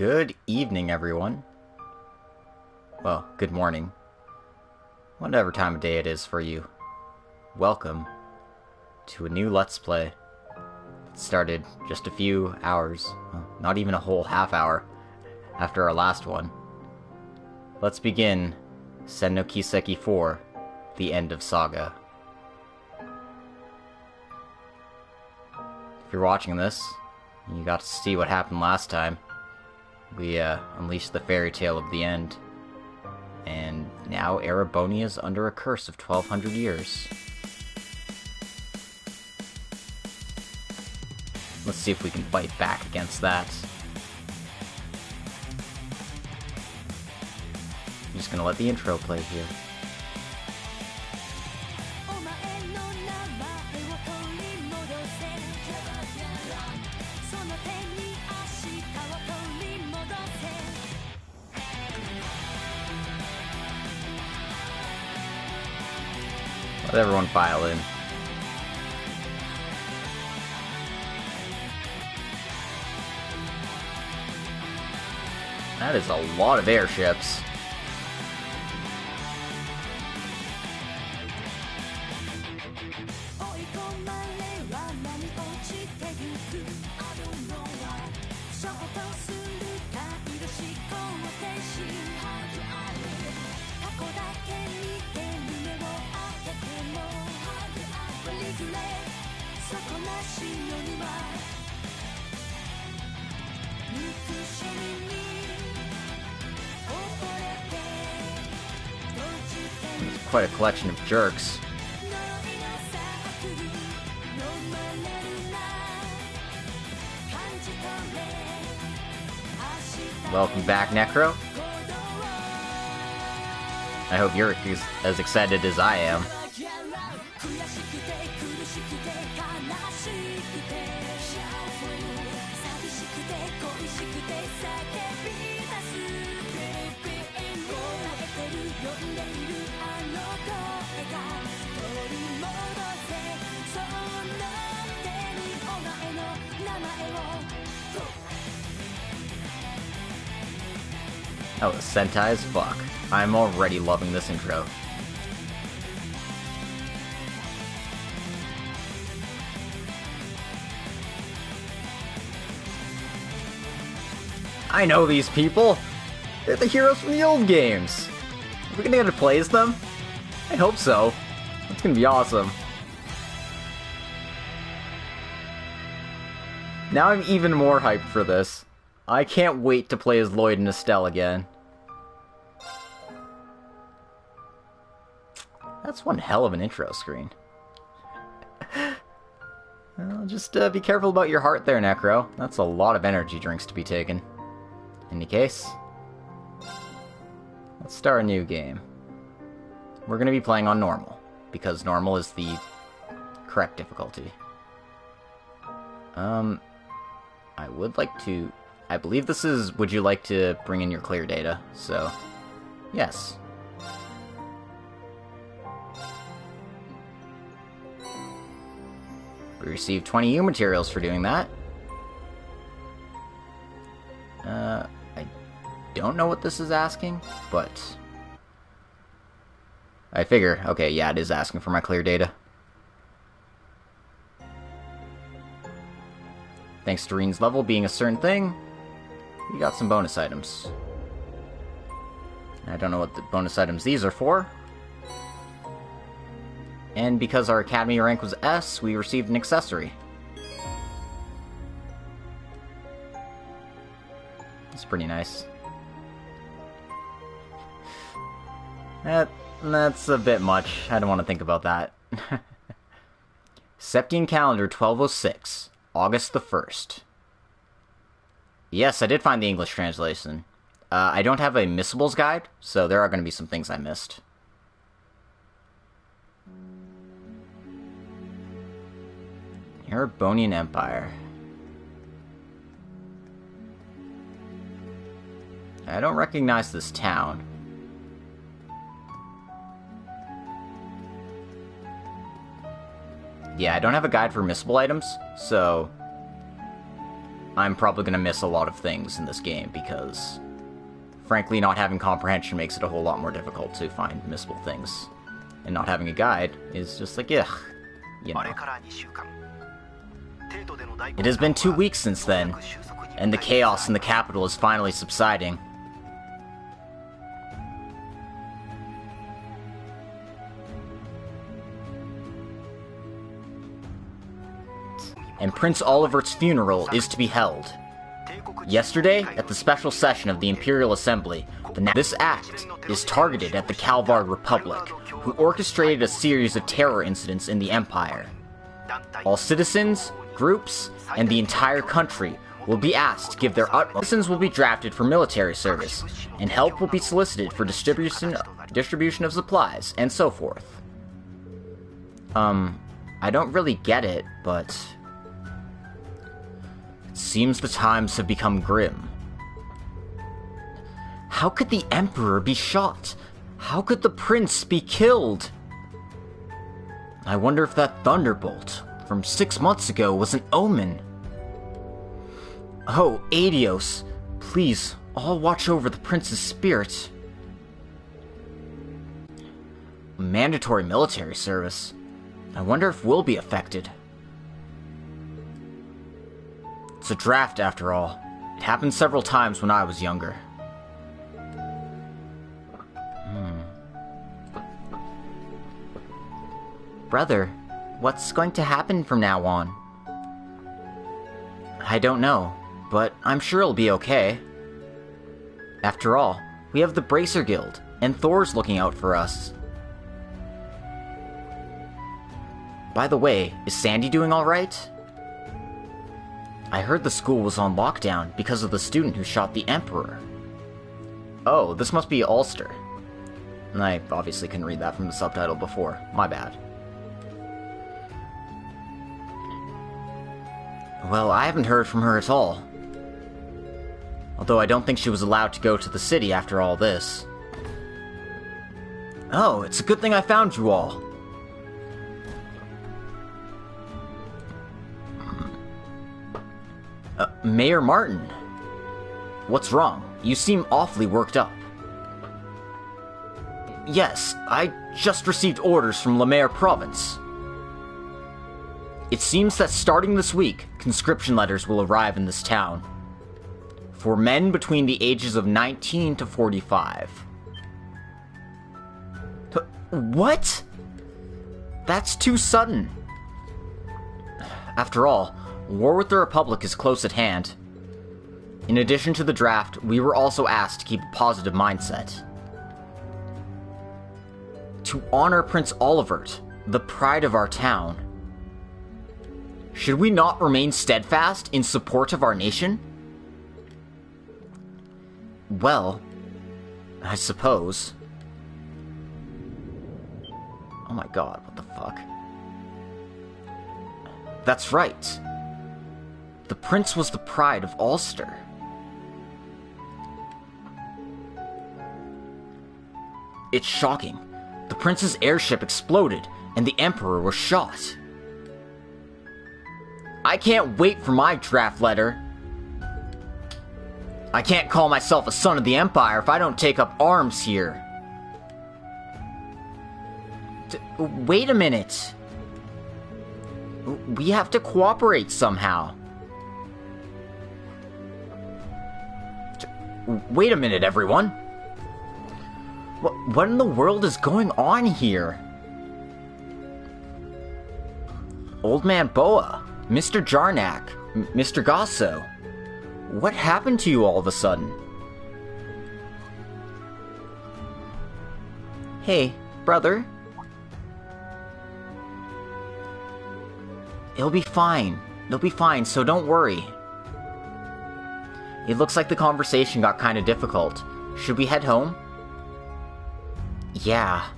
Good evening, everyone. Well, good morning. Whatever time of day it is for you. Welcome to a new Let's Play. It started just a few hours, well, not even a whole half hour, after our last one. Let's begin Sen no Kiseki 4, The End of Saga. If you're watching this, you got to see what happened last time. We unleashed the fairy tale of the end. And now Erebonia is under a curse of 1200 years. Let's see if we can fight back against that. I'm just gonna let the intro play here. Let everyone file in. That is a lot of airships. Quite a collection of jerks. Welcome back, Necro. I hope you're as excited as I am. Oh, Sentai as fuck. I'm already loving this intro. I know these people! They're the heroes from the old games! Are we gonna get to play as them? I hope so. That's gonna be awesome. Now I'm even more hyped for this. I can't wait to play as Lloyd and Estelle again. That's one hell of an intro screen. Well, just be careful about your heart there, Necro. That's a lot of energy drinks to be taken. In any case, let's start a new game. We're going to be playing on normal, because normal is the correct difficulty. I would like to... I believe this is, would you like to bring in your clear data? So, yes. We received 20 U materials for doing that. I don't know what this is asking, but... I figure, okay, yeah, it is asking for my clear data. Thanks to Reen's level being a certain thing, we got some bonus items. I don't know what the bonus items these are for. And because our academy rank was S, we received an accessory. It's pretty nice. That's a bit much. I don't want to think about that. Septine calendar 1206, August the 1st. Yes, I did find the English translation. I don't have a missables guide, so there are going to be some things I missed. Erebonian Empire. I don't recognize this town. Yeah, I don't have a guide for missable items, so I'm probably going to miss a lot of things in this game because, frankly, not having comprehension makes it a whole lot more difficult to find missable things. And not having a guide is just like, ugh, you know. It has been 2 weeks since then, and the chaos in the capital is finally subsiding. And Prince Olivert's funeral is to be held. Yesterday, at the special session of the Imperial Assembly, this act is targeted at the Calvard Republic, who orchestrated a series of terror incidents in the Empire. All citizens, groups, and the entire country will be asked to give their utmost. Citizens will be drafted for military service, and help will be solicited for distribution of supplies, and so forth. I don't really get it, but it seems the times have become grim. How could the Emperor be shot? How could the Prince be killed? I wonder if that thunderbolt from 6 months ago was an omen. Oh, Adios, please, I'll watch over the Prince's spirit. Mandatory military service. I wonder if we'll be affected. It's a draft, after all. It happened several times when I was younger. Brother, what's going to happen from now on? I don't know, but I'm sure it'll be okay. After all, we have the Bracer Guild, and Thor's looking out for us. By the way, is Sandy doing alright? I heard the school was on lockdown because of the student who shot the Emperor. Oh, this must be Ulster. I obviously couldn't read that from the subtitle before. My bad. Well, I haven't heard from her at all. Although I don't think she was allowed to go to the city after all this. Oh, it's a good thing I found you all. Mayor Martin. What's wrong? You seem awfully worked up. Yes, I just received orders from Lemaire Province. It seems that starting this week, conscription letters will arrive in this town. For men between the ages of 19 to 45. What? That's too sudden. After all, war with the Republic is close at hand. In addition to the draft, we were also asked to keep a positive mindset. To honor Prince Olivert, the pride of our town. Should we not remain steadfast in support of our nation? Well, I suppose. Oh my god, what the fuck? That's right. The prince was the pride of Ulster. It's shocking. The prince's airship exploded, and the Emperor was shot. I can't wait for my draft letter. I can't call myself a son of the Empire if I don't take up arms here. Wait a minute. We have to cooperate somehow. Wait a minute, everyone. What in the world is going on here? Old Man Boa, Mr. Jarnak, Mr. Gosso. What happened to you all of a sudden? Hey, brother. It'll be fine. It'll be fine, so don't worry. It looks like the conversation got kind of difficult. Should we head home? Yeah.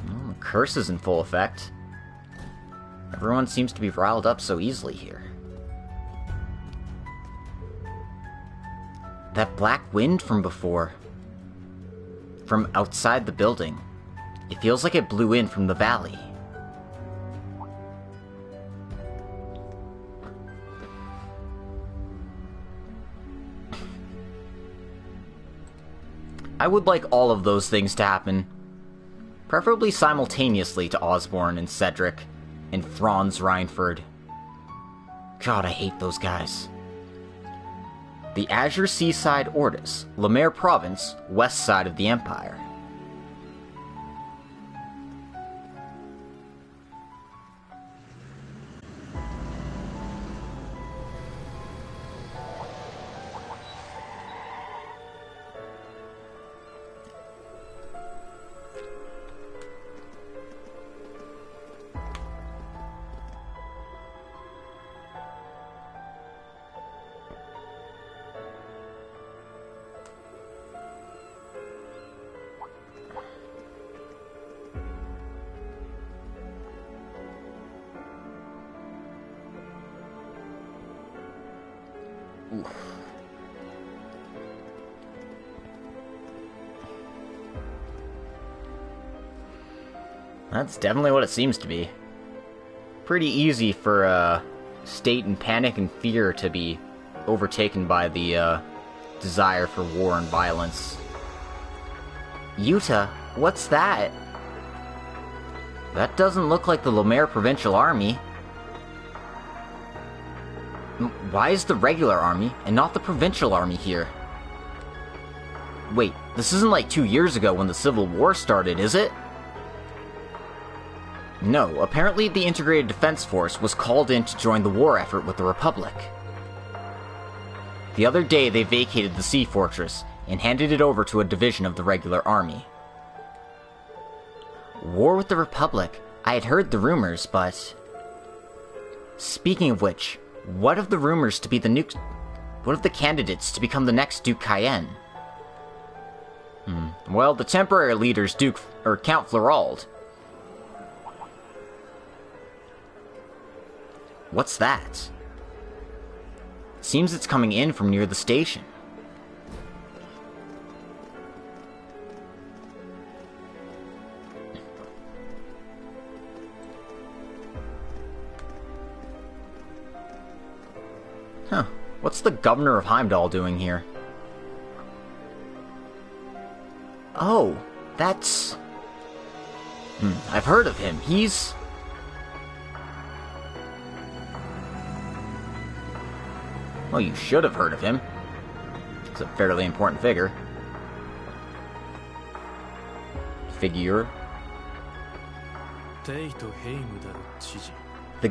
The curse is in full effect. Everyone seems to be riled up so easily here. That black wind from before. From outside the building. It feels like it blew in from the valley. I would like all of those things to happen. Preferably simultaneously to Osborne and Cedric, and Franz Reinford. God, I hate those guys. The Azure Seaside Orcas, Lemaire Province, west side of the Empire. Oof. That's definitely what it seems to be. Pretty easy for a state in panic and fear to be overtaken by the desire for war and violence. Utah? What's that? That doesn't look like the Lemaire Provincial Army. Why is the regular army and not the provincial army here? Wait, this isn't like 2 years ago when the Civil War started, is it? No, apparently the Integrated Defense Force was called in to join the war effort with the Republic. The other day they vacated the Sea Fortress and handed it over to a division of the regular army. War with the Republic? I had heard the rumors, but... Speaking of which, what of the rumors to be the what of the candidates to become the next Duke Cayenne? Well, the temporary leader's Count Florald. What's that? Seems it's coming in from near the station. Huh. What's the governor of Heimdall doing here? Oh, that's... I've heard of him. He's... Well, you should have heard of him. He's a fairly important figure. The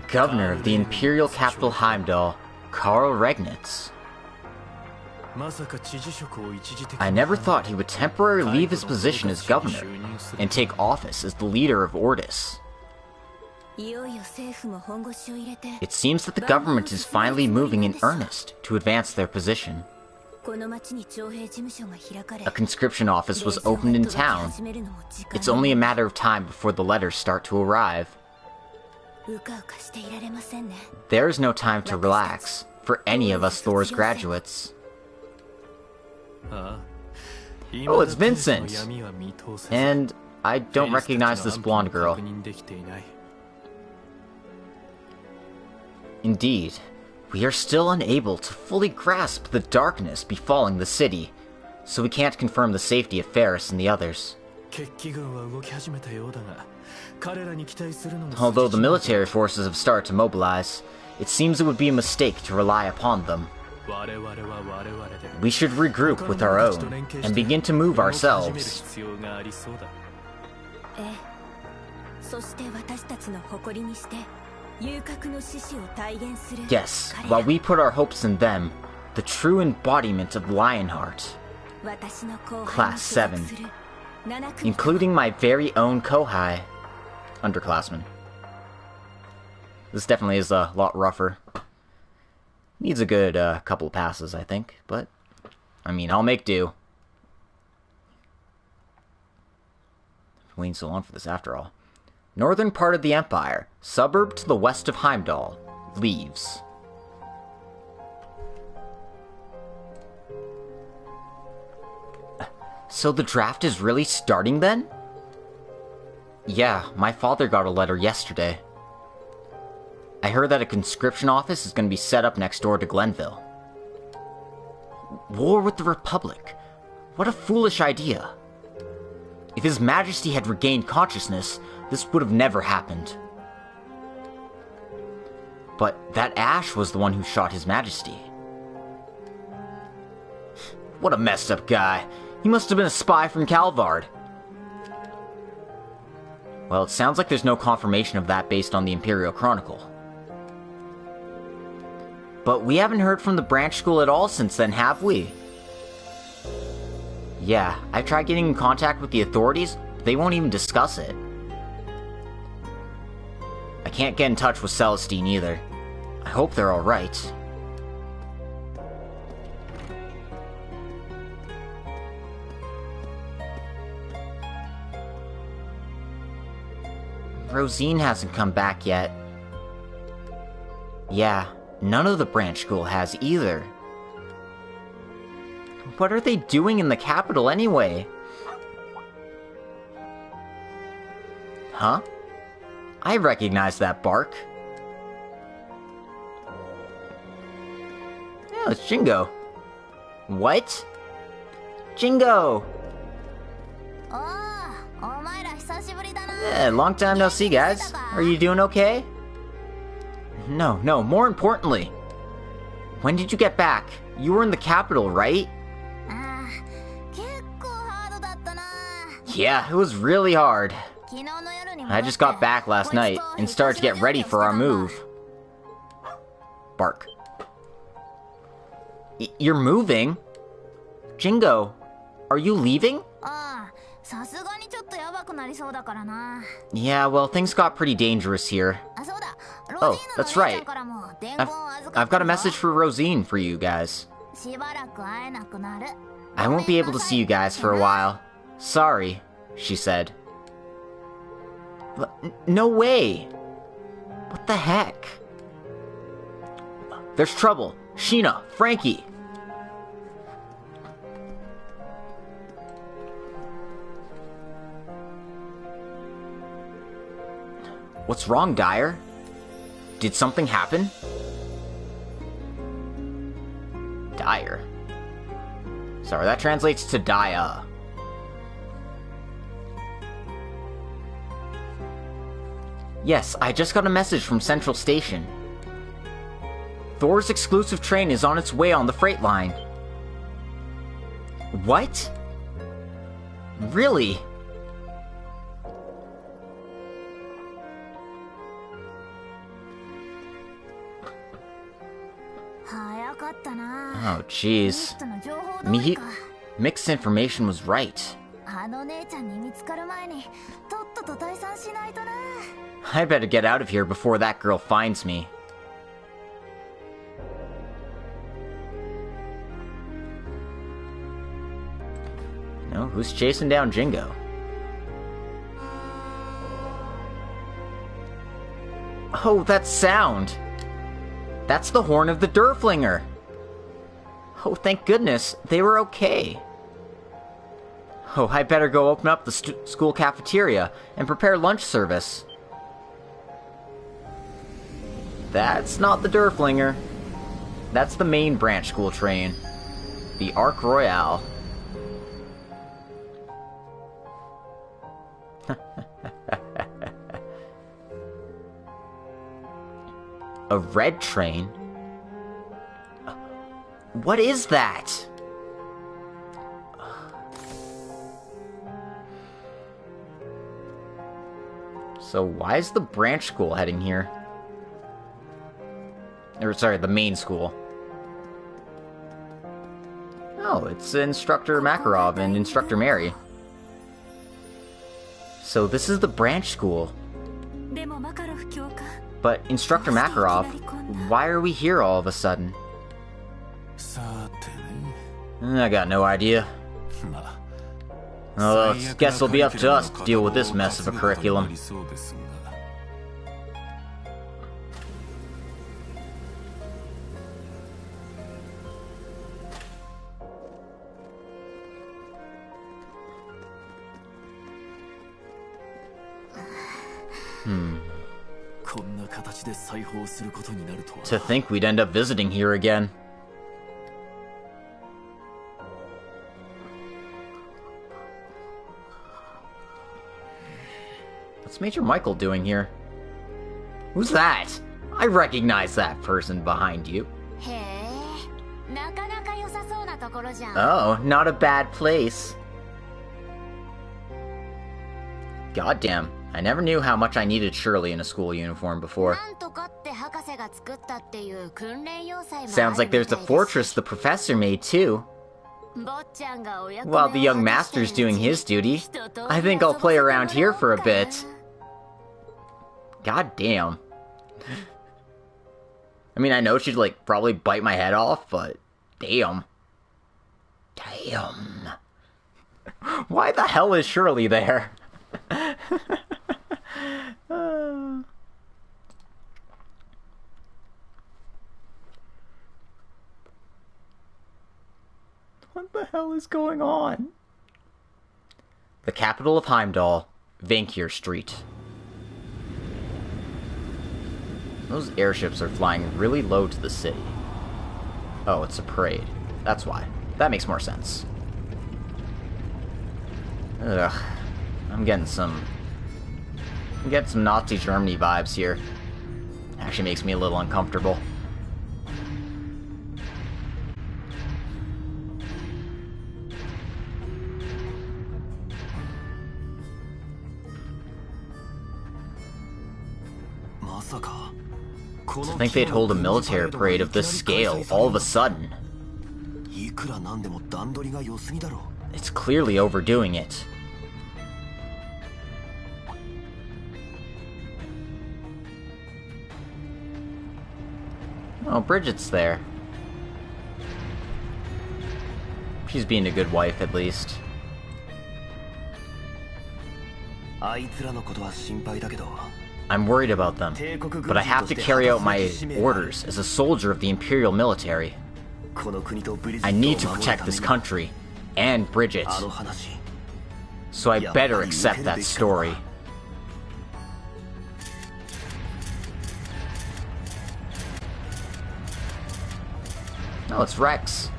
governor of the imperial capital Heimdall, Karl Regnitz. I never thought he would temporarily leave his position as governor and take office as the leader of Orcas. It seems that the government is finally moving in earnest to advance their position. A conscription office was opened in town. It's only a matter of time before the letters start to arrive. There is no time to relax for any of us Thor's graduates. Oh, it's Vincent! And I don't recognize this blonde girl. Indeed, we are still unable to fully grasp the darkness befalling the city, so we can't confirm the safety of Ferris and the others. Although the military forces have started to mobilize, it seems it would be a mistake to rely upon them. We should regroup with our own, and begin to move ourselves. Yes, while we put our hopes in them, the true embodiment of Lionheart. Class VII. Including my very own Kohai. Underclassman. This definitely is a lot rougher. Needs a good couple passes, I think, but, I mean, I'll make do. I've waited so long for this after all. Northern part of the Empire, suburb to the west of Heimdall, leaves. So the draft is really starting then? Yeah, my father got a letter yesterday. I heard that a conscription office is going to be set up next door to Glenville. War with the Republic? What a foolish idea. If His Majesty had regained consciousness, this would have never happened. But that Ash was the one who shot His Majesty. What a messed up guy. He must have been a spy from Calvard. Well, it sounds like there's no confirmation of that based on the Imperial Chronicle. But we haven't heard from the branch school at all since then, have we? Yeah, I tried getting in contact with the authorities, but they won't even discuss it. I can't get in touch with Celestine either. I hope they're alright. Rosine hasn't come back yet. Yeah, none of the branch school has either. What are they doing in the capital anyway? Huh? I recognize that bark. Oh, it's Jingo. What? Jingo! Yeah, long time no see, guys. Are you doing okay? No, more importantly. When did you get back? You were in the capital, right? Yeah, it was really hard. I just got back last night and started to get ready for our move. Bark. You're moving? Jingo, are you leaving? Yeah, well, things got pretty dangerous here. Oh, that's right. I've got a message for Rosine for you guys. I won't be able to see you guys for a while. Sorry, she said. No way! What the heck? There's trouble. Sheena, Frankie! What's wrong, Dyer? Did something happen? Dyer. Sorry, that translates to Daya. Yes, I just got a message from Central Station. Thor's exclusive train is on its way on the freight line. What? Really? Oh, jeez. Mixed information was right. I better get out of here before that girl finds me. No, who's chasing down Jingo? Oh, that sound! That's the horn of the Durflinger! Oh, thank goodness, they were okay. Oh, I better go open up the school cafeteria and prepare lunch service. That's not the Durflinger. That's the main branch school train. The Arc Royale. A red train? What is that? So why is the branch school heading here? Or sorry, the main school. Oh, it's Instructor Makarov and Instructor Mary. So this is the branch school. But Instructor Makarov, why are we here all of a sudden? I got no idea. Well, I guess it'll be up to us to deal with this mess of a curriculum. To think we'd end up visiting here again. What's Major Michael doing here? Who's that? I recognize that person behind you. Oh, not a bad place. Goddamn, I never knew how much I needed Shirley in a school uniform before. Sounds like there's a fortress the professor made too. While the young master's doing his duty, I think I'll play around here for a bit. God damn. I mean, I know she'd, like, probably bite my head off, but damn. Damn. Why the hell is Shirley there? What the hell is going on? The capital of Heimdall, Vankier Street. Those airships are flying really low to the city. Oh, it's a parade. That's why. That makes more sense. Ugh. I'm getting some Nazi Germany vibes here. Actually makes me a little uncomfortable. To think they'd hold a military parade of this scale all of a sudden. It's clearly overdoing it. Oh, Bridget's there. She's being a good wife, at least. I'm worried about them, but I have to carry out my orders as a soldier of the Imperial military. I need to protect this country, and Bridget. So I better accept that story. Oh, it's Rex.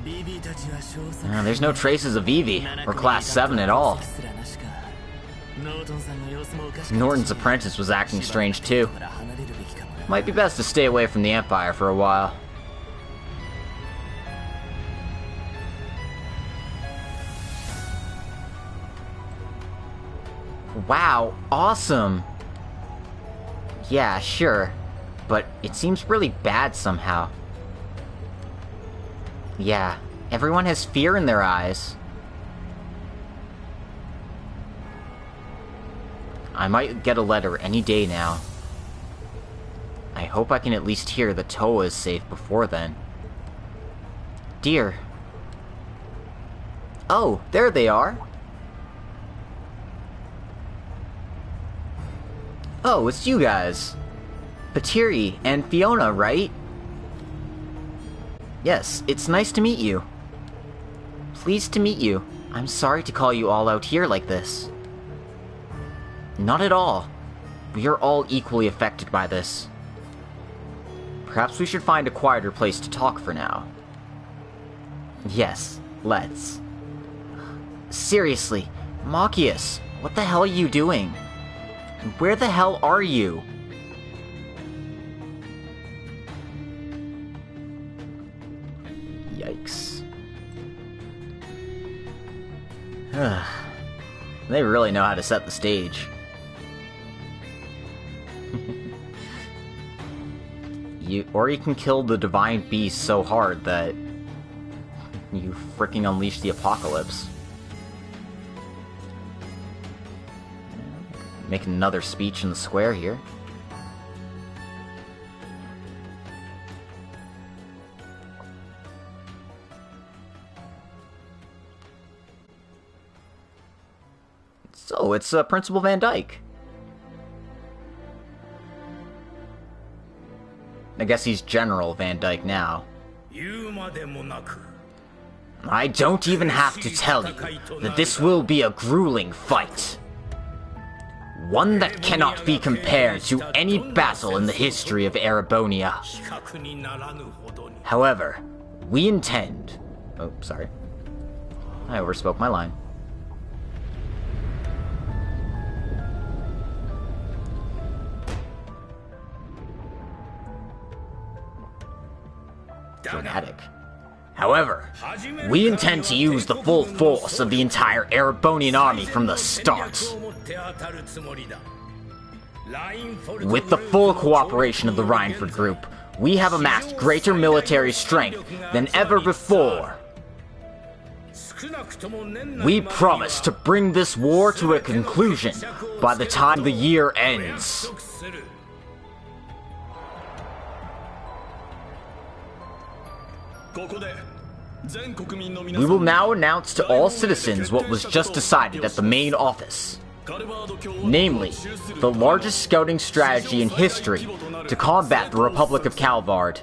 There's no traces of Vivi, or Class 7 at all. Norton's apprentice was acting strange too. Might be best to stay away from the Empire for a while. Wow, awesome! Yeah, sure. But it seems really bad somehow. Yeah, everyone has fear in their eyes. I might get a letter any day now. I hope I can at least hear that Toa is safe before then. Dear. Oh, there they are. Oh, it's you guys. Patiri and Fiona, right? Yes, it's nice to meet you. Pleased to meet you. I'm sorry to call you all out here like this. Not at all. We are all equally affected by this. Perhaps we should find a quieter place to talk for now. Yes, let's. Seriously, Machias, what the hell are you doing? Where the hell are you? Yikes. They really know how to set the stage. Or you can kill the divine beast so hard that you fricking unleash the apocalypse. Make another speech in the square here. So, it's Principal Van Dyke. I guess he's General Van Dyke now. I don't even have to tell you that this will be a grueling fight. One that cannot be compared to any battle in the history of Erebonia. However, we intend... Oh, sorry. I overspoke my line. dramatic. However, we intend to use the full force of the entire Erebonian army from the start. With the full cooperation of the Rhineford group, we have amassed greater military strength than ever before. We promise to bring this war to a conclusion by the time the year ends. We will now announce to all citizens what was just decided at the main office. Namely, the largest scouting strategy in history to combat the Republic of Calvard.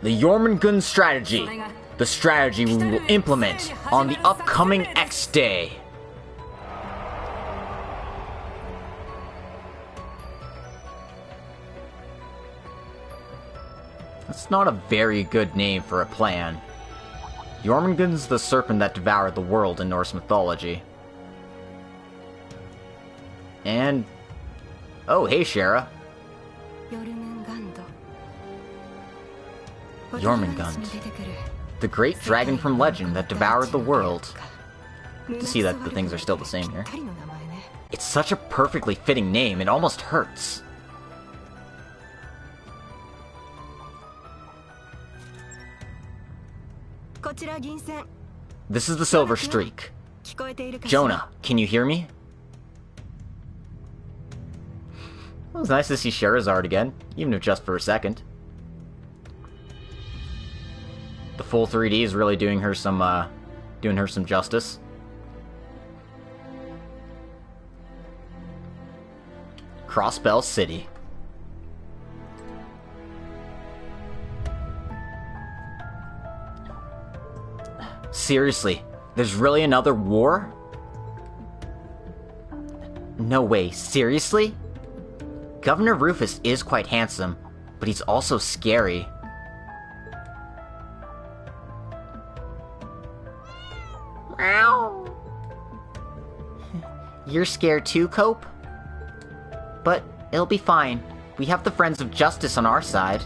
The Jormungand strategy, the strategy we will implement on the upcoming X Day. That's not a very good name for a plan. Jormungand's the serpent that devoured the world in Norse mythology. And... oh, hey, Shara. Jormungand. The great dragon from legend that devoured the world. Good to see that the things are still the same here. It's such a perfectly fitting name, it almost hurts. This is the Silver Streak. Jonah, can you hear me? It was nice to see Sherazard again, even if just for a second. The full 3D is really doing her some justice. Crossbell City. Seriously, there's really another war? No way, seriously? Governor Rufus is quite handsome, but he's also scary. Meow. You're scared too, Cope? But it'll be fine. We have the Friends of Justice on our side.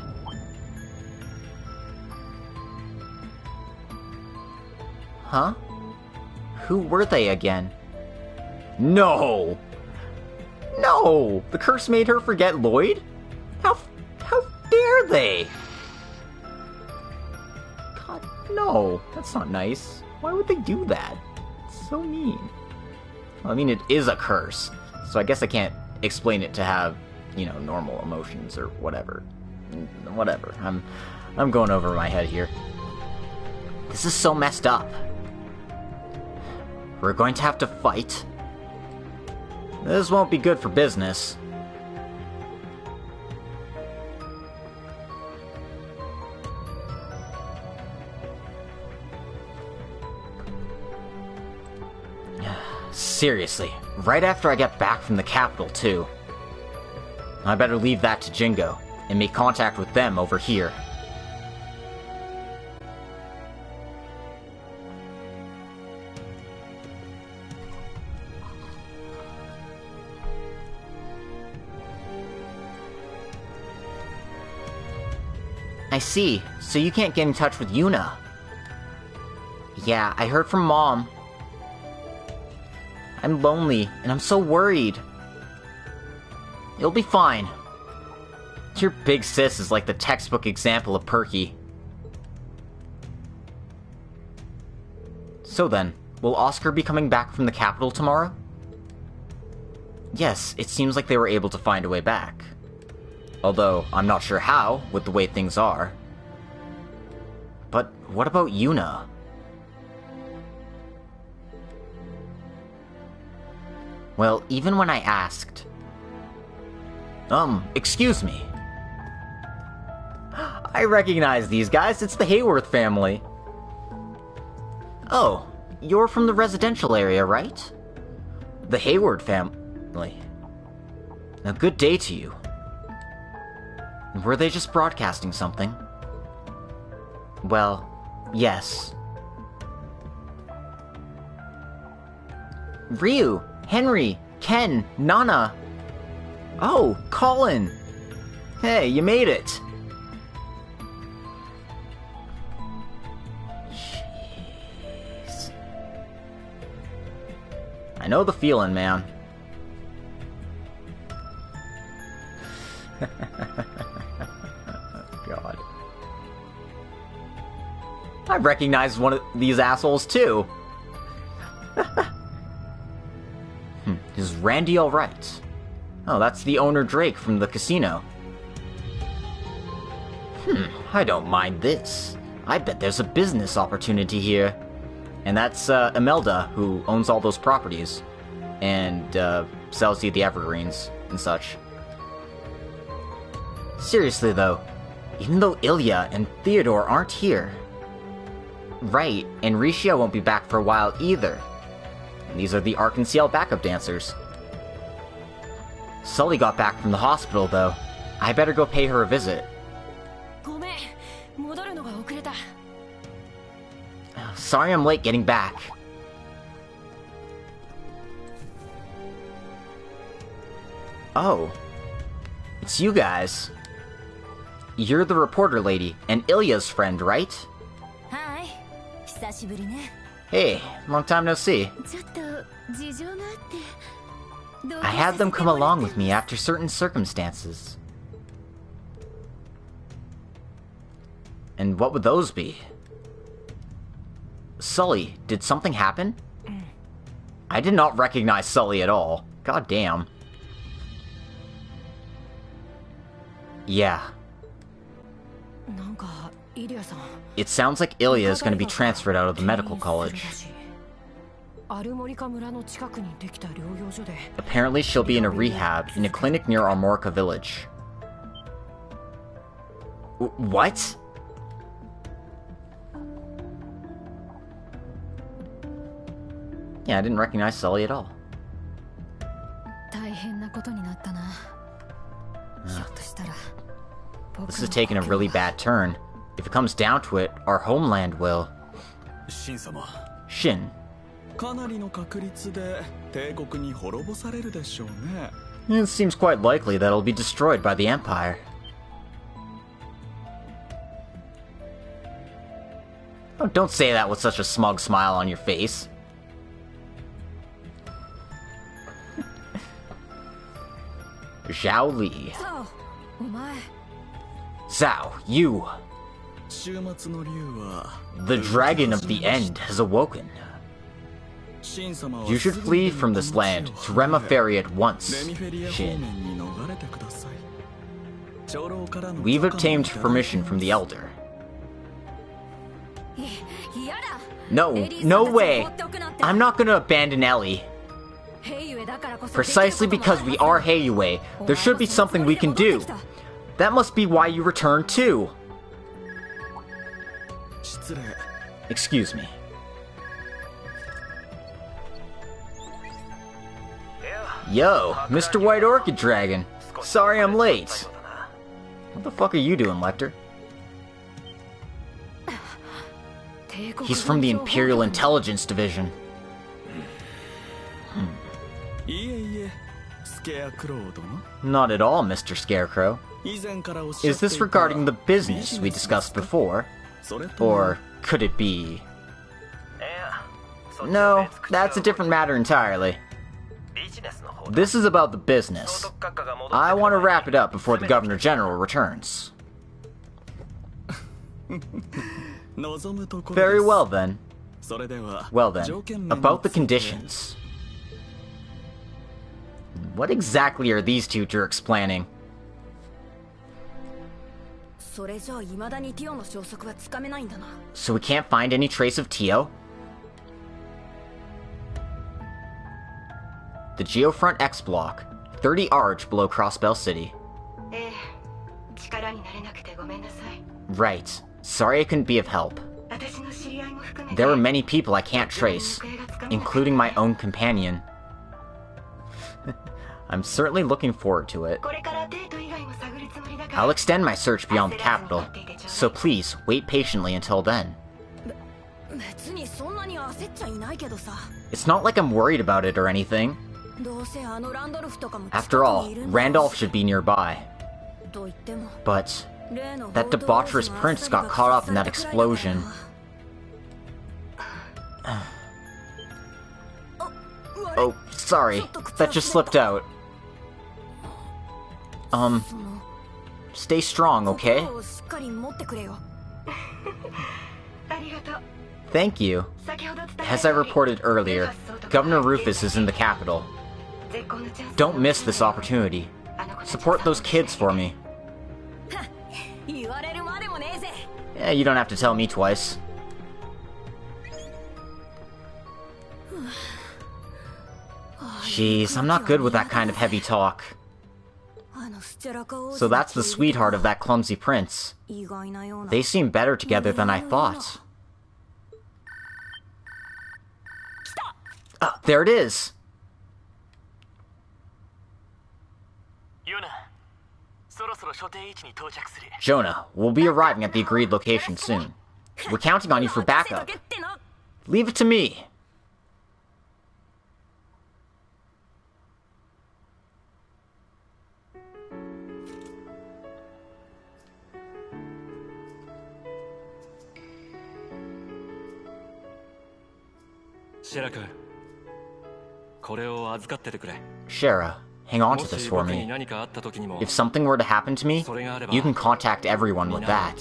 Huh? Who were they again? No! No! The curse made her forget Lloyd? How dare they? God, no. That's not nice. Why would they do that? It's so mean. Well, I mean, it is a curse, so I guess I can't explain it to have, you know, normal emotions or whatever. Whatever. I'm going over my head here. This is so messed up. We're going to have to fight. This won't be good for business. Seriously, right after I get back from the capital, too. I better leave that to Jingo, and make contact with them over here. I see, so you can't get in touch with Yuna. Yeah, I heard from Mom. I'm lonely, and I'm so worried. It'll be fine. Your big sis is like the textbook example of perky. So then, will Oscar be coming back from the capital tomorrow? Yes, it seems like they were able to find a way back. Although, I'm not sure how, with the way things are. But what about Yuna? Well, even when I asked... excuse me. I recognize these guys, it's the Hayworth family. Oh, you're from the residential area, right? The Hayward family. A good day to you. Were they just broadcasting something? Well, yes. Ryu, Henry, Ken, Nana. Oh, Colin! Hey, you made it! Jeez. I know the feeling, man. God. I recognize one of these assholes, too! Is Randy alright? Oh, that's the owner Drake from the casino. I don't mind this. I bet there's a business opportunity here. And that's Imelda, who owns all those properties. And sells you the evergreens and such. Seriously though, even though Ilya and Theodore aren't here. Right, and Rishia won't be back for a while either. And these are the Arc and CL backup dancers. Sully got back from the hospital though. I better go pay her a visit. Sorry I'm late getting back. Oh. It's you guys. You're the reporter lady, and Ilya's friend, right? Hi. Hey, long time no see. I had them come along with me after certain circumstances. And what would those be? Sully, did something happen? I did not recognize Sully at all. God damn. Yeah. It sounds like Ilya is going to be transferred out of the medical college. Apparently she'll be in a rehab in a clinic near Armorica village. What? Yeah, I didn't recognize Sully at all. This is taking a really bad turn. If it comes down to it, our homeland will. Shin. It seems quite likely that it'll be destroyed by the Empire. Oh, don't say that with such a smug smile on your face. Zhao Li. Zhao, you. The Dragon of the End has awoken. You should flee from this land to Rema Ferry at once, Shin. We've obtained permission from the Elder. No, no way! I'm not gonna abandon Ellie. Precisely because we are Heiyue, there should be something we can do. That must be why you returned too. Excuse me. Yo, Mr. White Orchid Dragon. Sorry I'm late. What the fuck are you doing, Lecter? He's from the Imperial Intelligence Division. Not at all, Mr. Scarecrow. Is this regarding the business we discussed before? Or could it be... No, that's a different matter entirely. This is about the business. I want to wrap it up before the Governor General returns. Very well then. Well then, about the conditions. What exactly are these two jerks planning? So we can't find any trace of Tio? The Geofront X block, 30 Arch below Crossbell City. Right. Sorry I couldn't be of help. There are many people I can't trace, including my own companion. I'm certainly looking forward to it. I'll extend my search beyond the capital, so please wait patiently until then. It's not like I'm worried about it or anything. After all, Randolph should be nearby. But that debaucherous prince got caught up in that explosion. Oh, sorry. That just slipped out. Stay strong, okay? Thank you. As I reported earlier, Governor Rufus is in the capital. Don't miss this opportunity. Support those kids for me. Yeah, you don't have to tell me twice. Jeez, I'm not good with that kind of heavy talk. So that's the sweetheart of that clumsy prince. They seem better together than I thought. There it is! Jonah, we'll be arriving at the agreed location soon. We're counting on you for backup. Leave it to me. Shara, hang on to this for me. If something were to happen to me, you can contact everyone with that.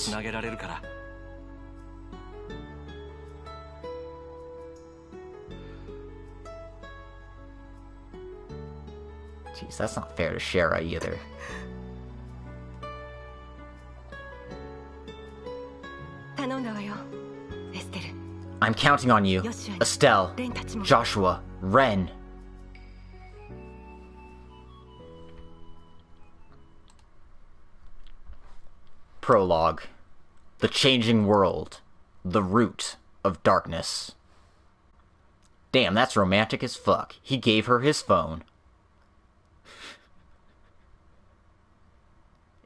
Jeez, that's not fair to Shara either. I'm counting on you, Estelle, Joshua, Ren. Prologue. The changing world. The root of darkness. Damn, that's romantic as fuck. He gave her his phone.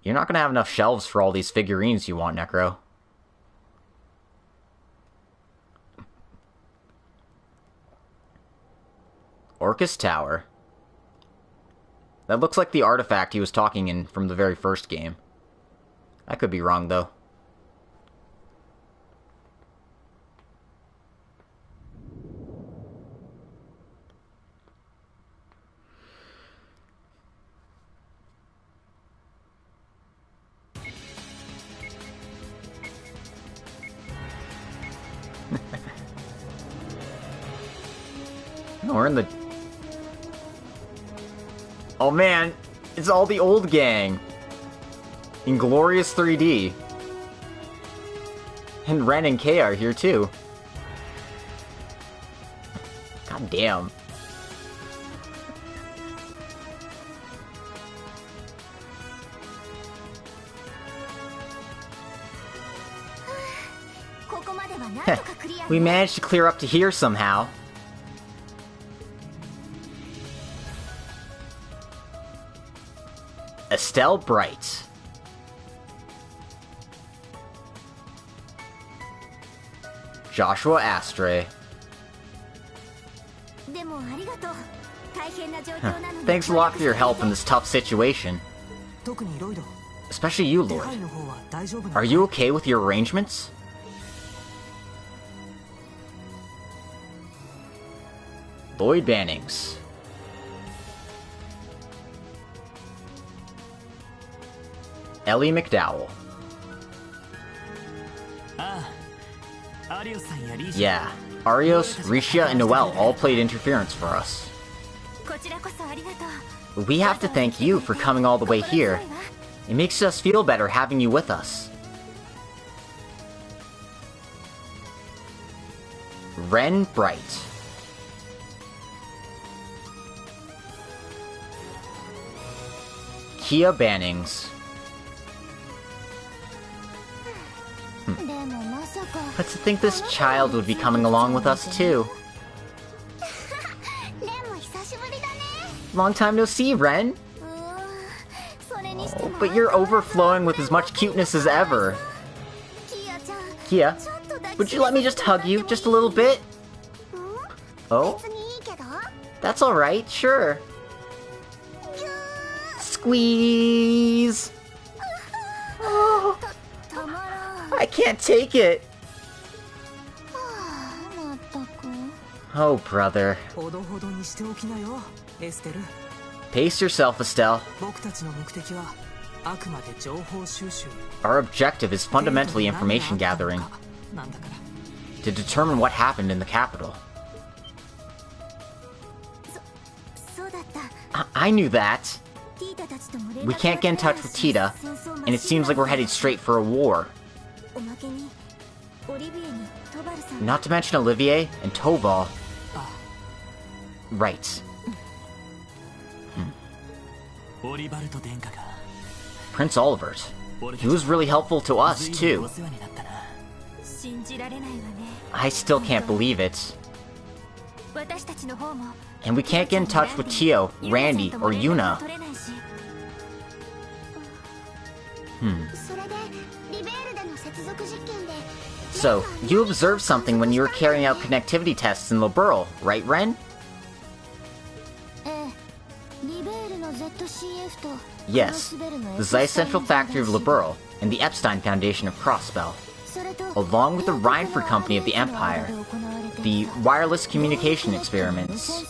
You're not gonna have enough shelves for all these figurines you want, Necro. Orcas Tower. That looks like the artifact he was talking in from the very first game. I could be wrong, though. No, we're in the... Oh man, it's all the old gang. In glorious 3D. And Ren and Kay are here too. God damn. We managed to clear up to here somehow. Estelle Bright. Joshua Astray. Thanks a lot for your help in this tough situation. Especially you, Lord. Are you okay with your arrangements? Lloyd Bannings. Ellie McDowell. Yeah, Arios, Risha, and Noelle all played interference for us. We have to thank you for coming all the way here. It makes us feel better having you with us. Ren Bright. Kia Bannings. But to think this child would be coming along with us too. Long time no see, Ren. Oh, but you're overflowing with as much cuteness as ever. Kia, would you let me just hug you just a little bit? Oh? That's alright, sure. Squeeze! Oh, I can't take it! Oh, brother. Pace yourself, Estelle. Our objective is fundamentally information gathering. To determine what happened in the capital. I knew that. We can't get in touch with Tita, and it seems like we're headed straight for a war. Not to mention Olivier and Toval. Right. Prince Olivert. He was really helpful to us, too. I still can't believe it. And we can't get in touch with Tio, Randy, or Yuna. So, you observed something when you were carrying out connectivity tests in Liberl, right, Ren? Yes, the Zeiss Central Factory of Liberl, and the Epstein Foundation of Crossbell, along with the Rhineford Company of the Empire, the wireless communication experiments.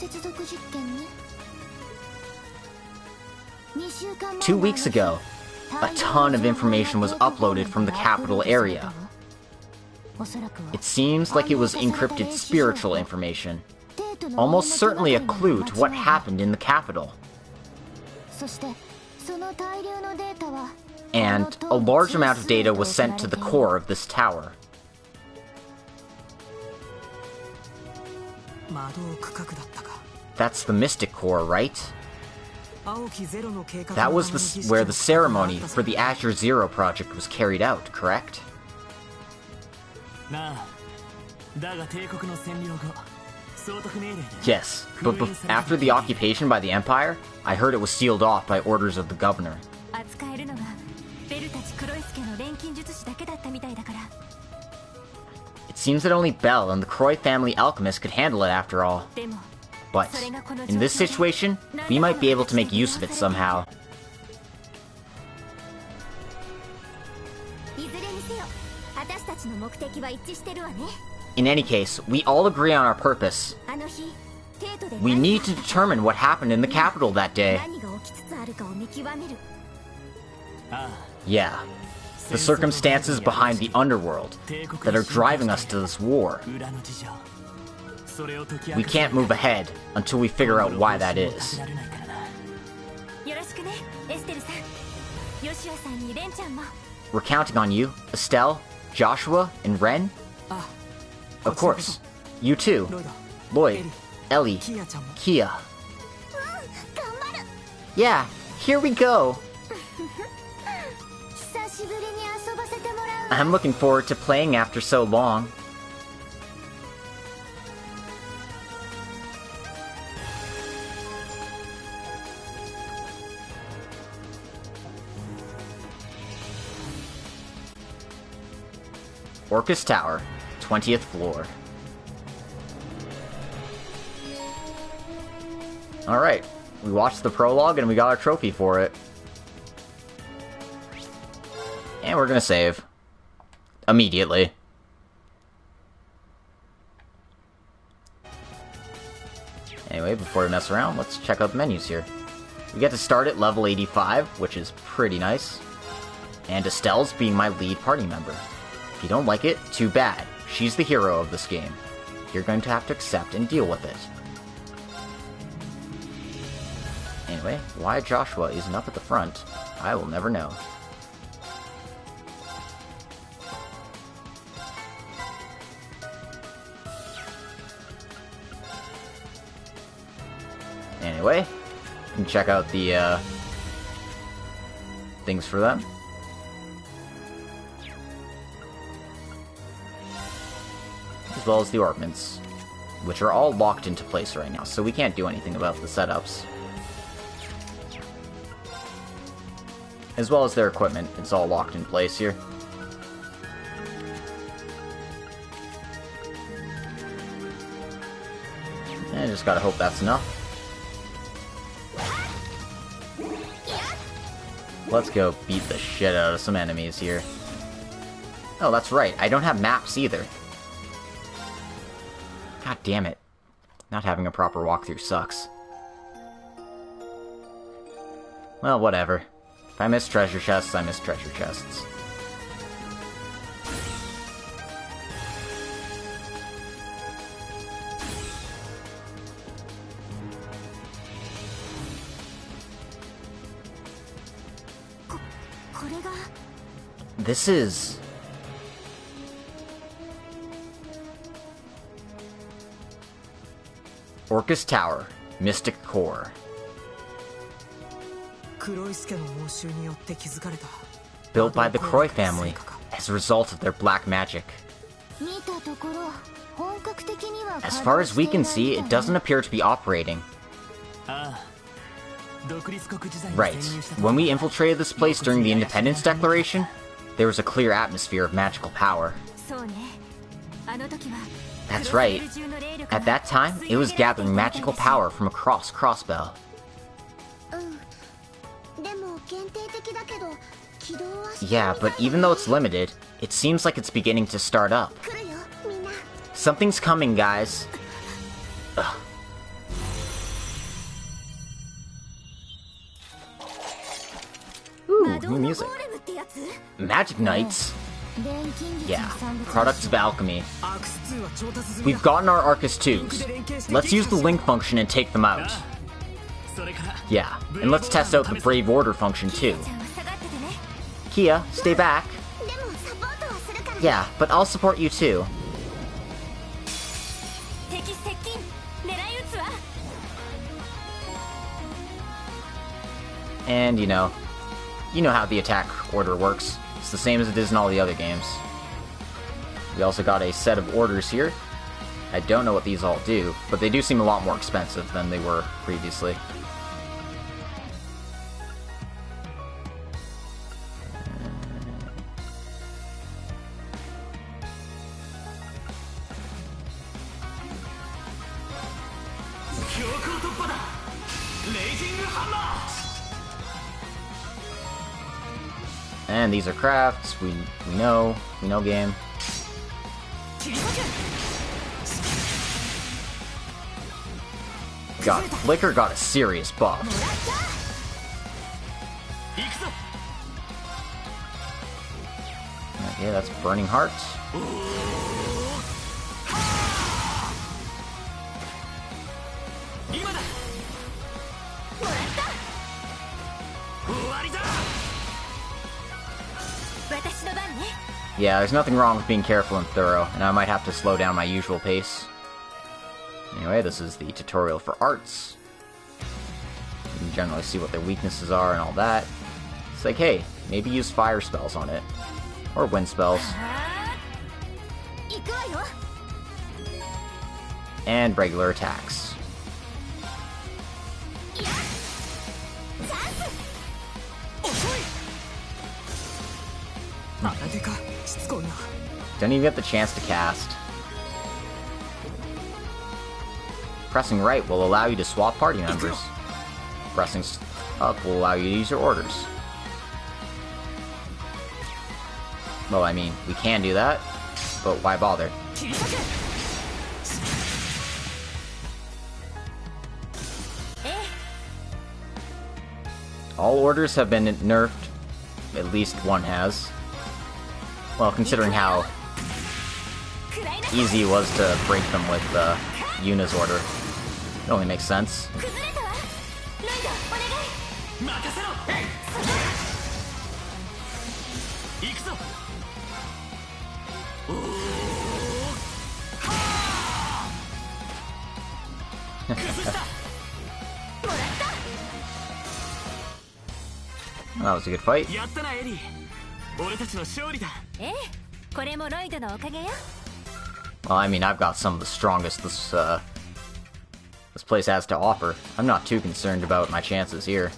2 weeks ago, a ton of information was uploaded from the capital area. It seems like it was encrypted spiritual information, almost certainly a clue to what happened in the capital. And a large amount of data was sent to the core of this tower. That's the Mystic Core, right? That was where the ceremony for the Azure Zero project was carried out, correct? Yes, but after the occupation by the Empire, I heard it was sealed off by orders of the governor. It seems that only Belle and the Croy family alchemists could handle it after all. But, in this situation, we might be able to make use of it somehow. In any case, we all agree on our purpose. We need to determine what happened in the capital that day. Yeah, the circumstances behind the underworld that are driving us to this war. We can't move ahead until we figure out why that is. We're counting on you, Estelle, Joshua, and Ren? Of course. You too. Lloyd, Ellie, Kia. Yeah, here we go! I'm looking forward to playing after so long. Orcas Tower, 20th floor. Alright, we watched the prologue and we got our trophy for it. And we're gonna save. Immediately. Anyway, before we mess around, let's check out the menus here. We get to start at level 85, which is pretty nice. And Estelle's being my lead party member. If you don't like it, too bad. She's the hero of this game. You're going to have to accept and deal with it. Anyway, why Joshua isn't up at the front, I will never know. Anyway, you can check out the things for them. As well as the ornaments, which are all locked into place right now, so we can't do anything about the setups. As well as their equipment, it's all locked in place here. And I just gotta hope that's enough. Let's go beat the shit out of some enemies here. Oh, that's right. I don't have maps either. God damn it. Not having a proper walkthrough sucks. Well, whatever. If I miss treasure chests, I miss treasure chests. This is... Orcas Tower, Mystic Core. Built by the Croy family as a result of their black magic. As far as we can see, it doesn't appear to be operating. Right. When we infiltrated this place during the Independence Declaration, there was a clear atmosphere of magical power. That's right. At that time, it was gathering magical power from across Crossbell. Yeah, but even though it's limited, it seems like it's beginning to start up. Something's coming, guys. Ugh. Ooh, new music. Magic Knights? Yeah, products of alchemy. We've gotten our Arcas 2s. Let's use the link function and take them out. Yeah, and let's test out the Brave Order function too. Kia, stay back. Yeah, but I'll support you too. And you know how the attack order works. It's the same as it is in all the other games. We also got a set of orders here. I don't know what these all do, but they do seem a lot more expensive than they were previously. And these are crafts, we know game. God, Flicker got a serious buff. Okay, that's Burning Heart. Yeah, there's nothing wrong with being careful and thorough, and I might have to slow down my usual pace. Anyway, this is the tutorial for arts. You can generally see what their weaknesses are and all that. It's like, hey, maybe use fire spells on it. Or wind spells. And regular attacks. Don't even get the chance to cast. Pressing right will allow you to swap party members. Pressing up will allow you to use your orders. Well, I mean, we can do that, but why bother? All orders have been nerfed. At least one has. Well, considering how easy it was to break them with Yuna's order. It only makes sense. That was a good fight. Well, I mean, I've got some of the strongest this place has to offer. I'm not too concerned about my chances here.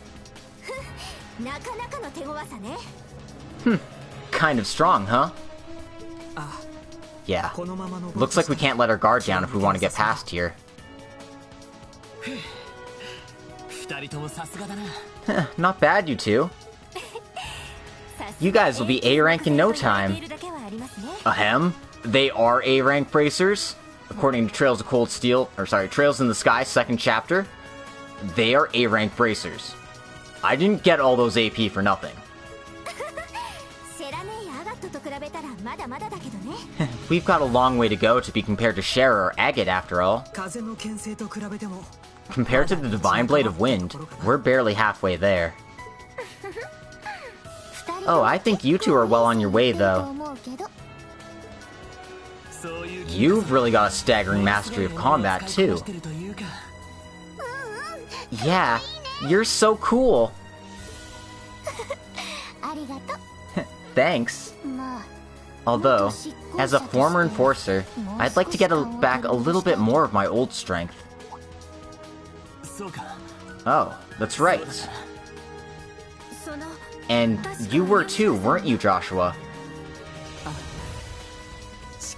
Kind of strong, huh? Yeah. Looks like we can't let our guard down if we want to get past here. Not bad, you two. You guys will be A rank in no time. Ahem. They are A rank bracers. According to Trails in the Sky, 2nd chapter. They are A rank bracers. I didn't get all those AP for nothing. We've got a long way to go to be compared to Shara or Agate, after all. Compared to the Divine Blade of Wind, we're barely halfway there. Oh, I think you two are well on your way, though. You've really got a staggering mastery of combat, too. Yeah, you're so cool. Thanks. Although, as a former enforcer, I'd like to get back a little bit more of my old strength. Oh, that's right. And you were too, weren't you, Joshua?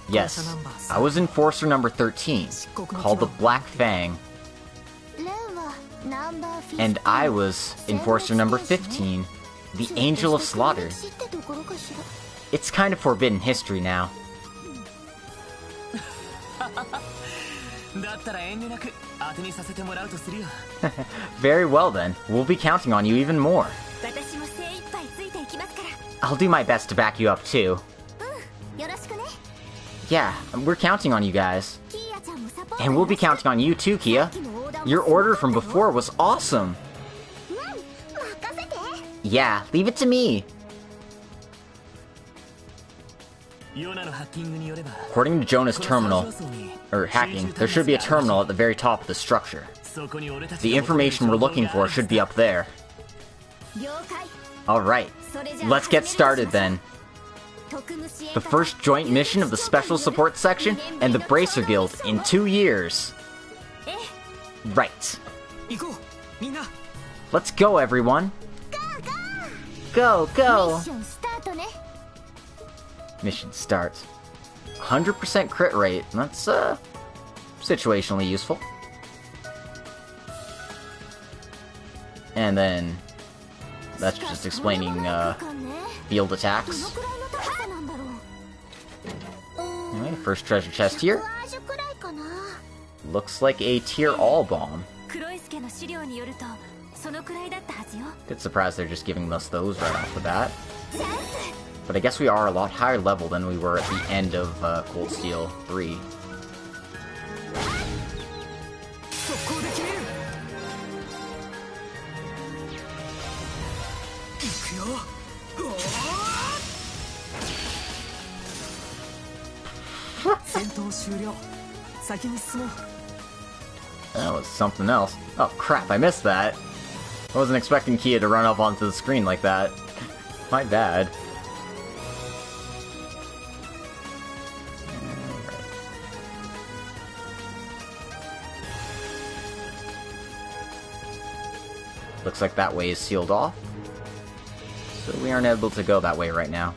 Yes, I was Enforcer number 13, called the Black Fang. And I was Enforcer number 15, the Angel of Slaughter. It's kind of forbidden history now. Very well then, we'll be counting on you even more. I'll do my best to back you up too. Yeah, we're counting on you guys. And we'll be counting on you too, Kia. Your order from before was awesome. Yeah, leave it to me. According to Jonah's terminal, or hacking, there should be a terminal at the very top of the structure. The information we're looking for should be up there. Alright, let's get started then. The first joint mission of the Special Support Section and the Bracer Guild in 2 years. Right. Let's go, everyone. Go, go. Mission starts. 100% crit rate. That's, situationally useful. And then, that's just explaining, field attacks. Anyway, first treasure chest here. Looks like a tier all bomb. Bit surprised they're just giving us those right off the bat. But I guess we are a lot higher level than we were at the end of Cold Steel 3. That was something else. Oh crap, I missed that. I wasn't expecting Kia to run up onto the screen like that. My bad. Looks like that way is sealed off. So we aren't able to go that way right now.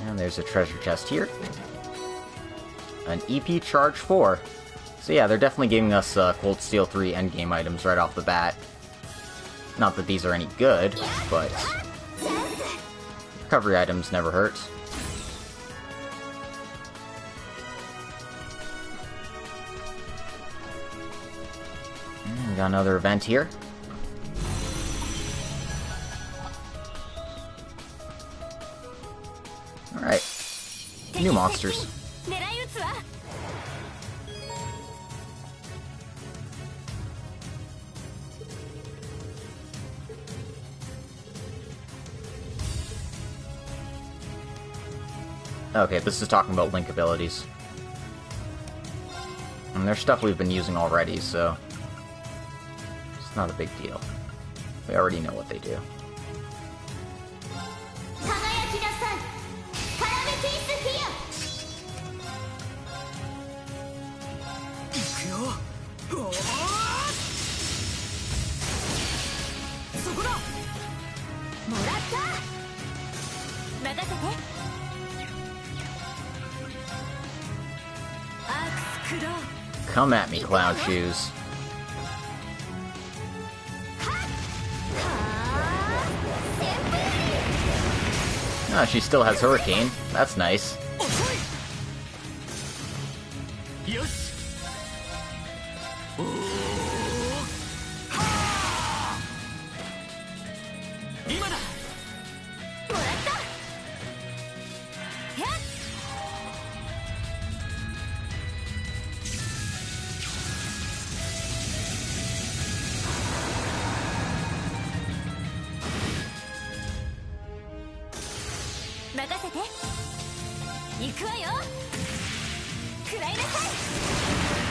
And there's a treasure chest here. An EP Charge 4. So yeah, they're definitely giving us Cold Steel 3 endgame items right off the bat. Not that these are any good, but recovery items never hurt. And we got another event here. Alright. New monsters. Okay, this is talking about Link abilities. And there's stuff we've been using already, so it's not a big deal. We already know what they do. Come at me, clown shoes. Oh, she still has Hurricane. That's nice.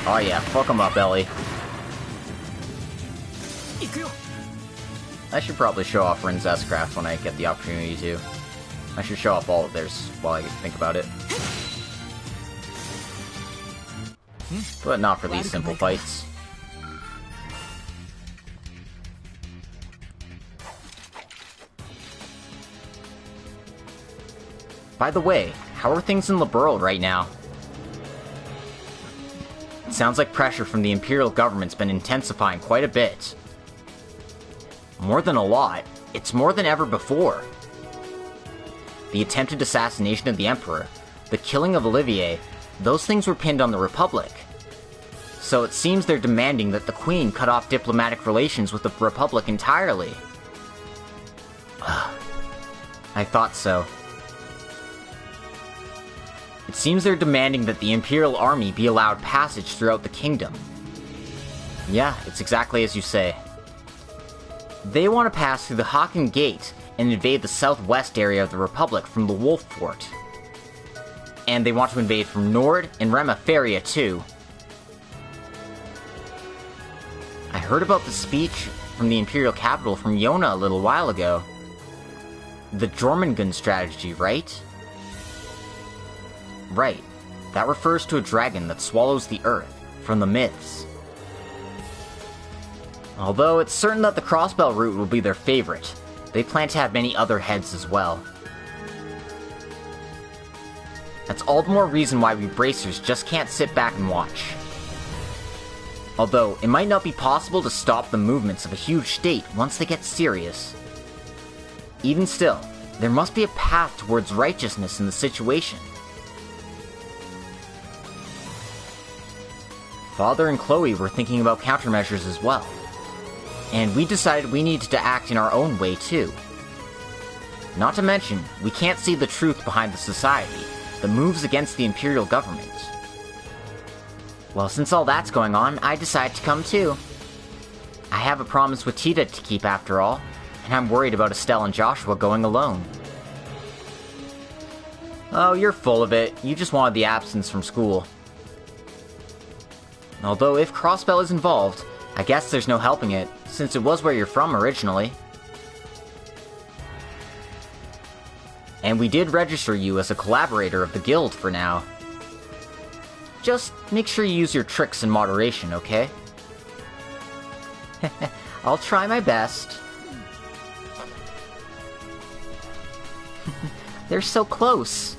Oh yeah, fuck him up, Ellie. I should probably show off Rin's S-Craft when I get the opportunity to. I should show off all of theirs while I think about it. But not for these simple fights. By the way, how are things in Liberl right now? It sounds like pressure from the Imperial government's been intensifying quite a bit. More than a lot, it's more than ever before. The attempted assassination of the Emperor, the killing of Olivier, those things were pinned on the Republic. So it seems they're demanding that the Queen cut off diplomatic relations with the Republic entirely. I thought so. It seems they're demanding that the Imperial Army be allowed passage throughout the kingdom. Yeah, it's exactly as you say. They want to pass through the Haken Gate and invade the southwest area of the Republic from the Wolf Fort. And they want to invade from Nord and Remaferia too. I heard about the speech from the Imperial capital from Yona a little while ago. The Jormungand strategy, right? Right. That refers to a dragon that swallows the earth, from the myths. Although it's certain that the Crossbell route will be their favorite, they plan to have many other heads as well. That's all the more reason why we bracers just can't sit back and watch. Although, it might not be possible to stop the movements of a huge state once they get serious. Even still, there must be a path towards righteousness in the situation. Father and Chloe were thinking about countermeasures as well. And we decided we needed to act in our own way too. Not to mention, we can't see the truth behind the society that moves against the Imperial government. Well, since all that's going on, I decided to come too. I have a promise with Tita to keep after all, and I'm worried about Estelle and Joshua going alone. Oh, you're full of it. You just wanted the absence from school. Although if Crossbell is involved, I guess there's no helping it, since it was where you're from originally. And we did register you as a collaborator of the guild for now. Just make sure you use your tricks in moderation, okay? I'll try my best. They're so close.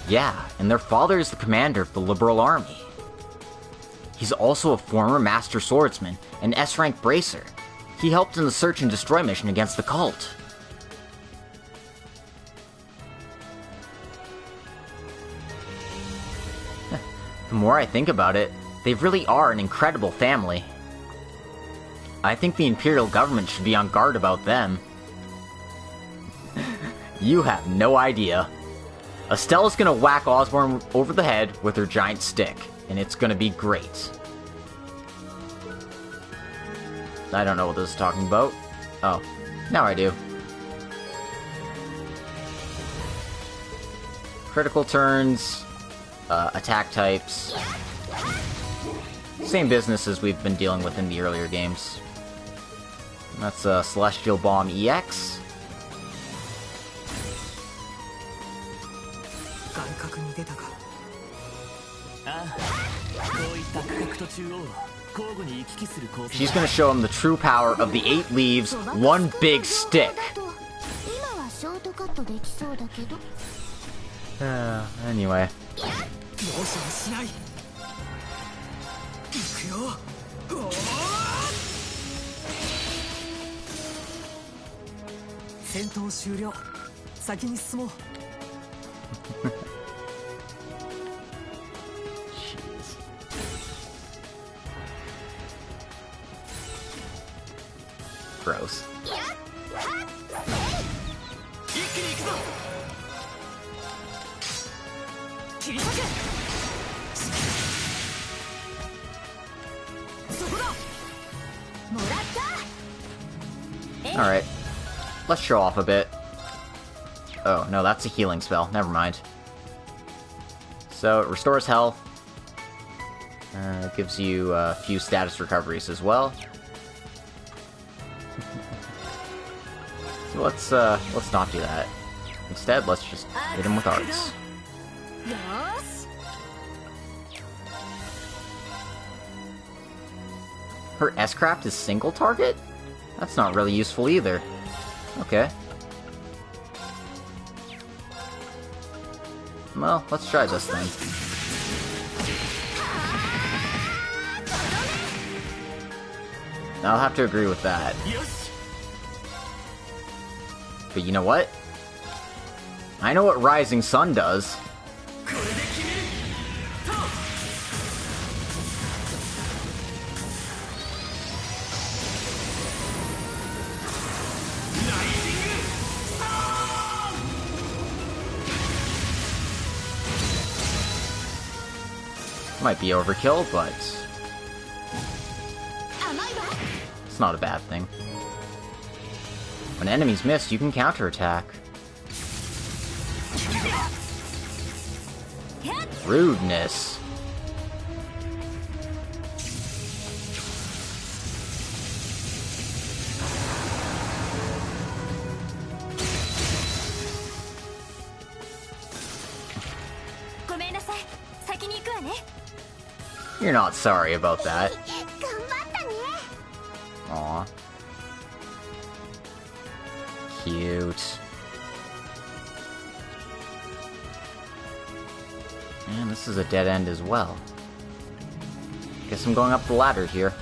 Yeah, and their father is the commander of the Liberal Army. He's also a former Master Swordsman and S-rank Bracer. He helped in the Search and Destroy mission against the cult. The more I think about it, they really are an incredible family. I think the Imperial government should be on guard about them. You have no idea. Estella's gonna whack Osborne over the head with her giant stick, and it's gonna be great. I don't know what this is talking about. Oh, now I do. Critical turns, attack types. Same business as we've been dealing with in the earlier games. That's a Celestial Bomb EX. She's gonna show him the true power of the 8 leaves, one big stick. Anyway. Jeez. Gross. Alright. Let's show off a bit. Oh, no, that's a healing spell. Never mind. So, it restores health. Gives you a few status recoveries as well. So let's not do that. Instead, let's just hit him with arts. Her S-Craft is single target? That's not really useful either. Okay. Well, let's try this then. I'll have to agree with that. But you know what? I know what Rising Sun does. Might be overkill, but it's not a bad thing. When enemies miss, you can counterattack. Rudeness. You're not sorry about that. Aw. Cute. And this is a dead end as well. Guess I'm going up the ladder here.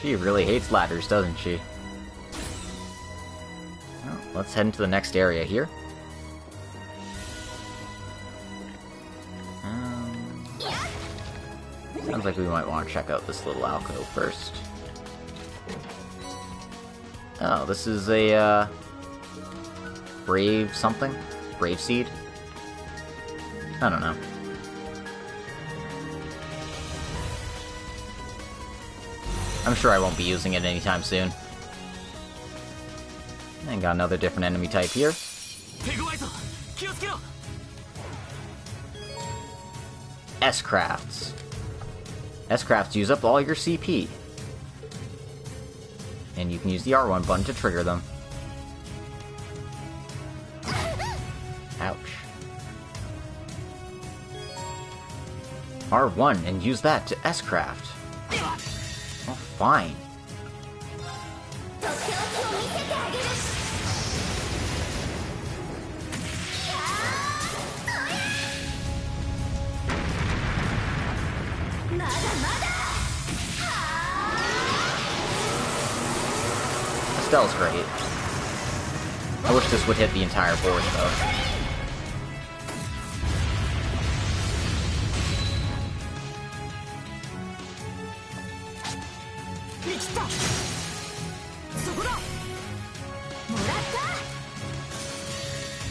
She really hates ladders, doesn't she? Well, let's head into the next area here. Sounds like we might want to check out this little alcove first. Oh, this is a, Brave something? Brave seed? I don't know. I'm sure I won't be using it anytime soon. And got another different enemy type here. S-Crafts. S-Crafts use up all your CP. And you can use the R1 button to trigger them. Ouch. R1 and use that to S-Craft. Oh, fine. Estelle's great. I wish this would hit the entire board, though.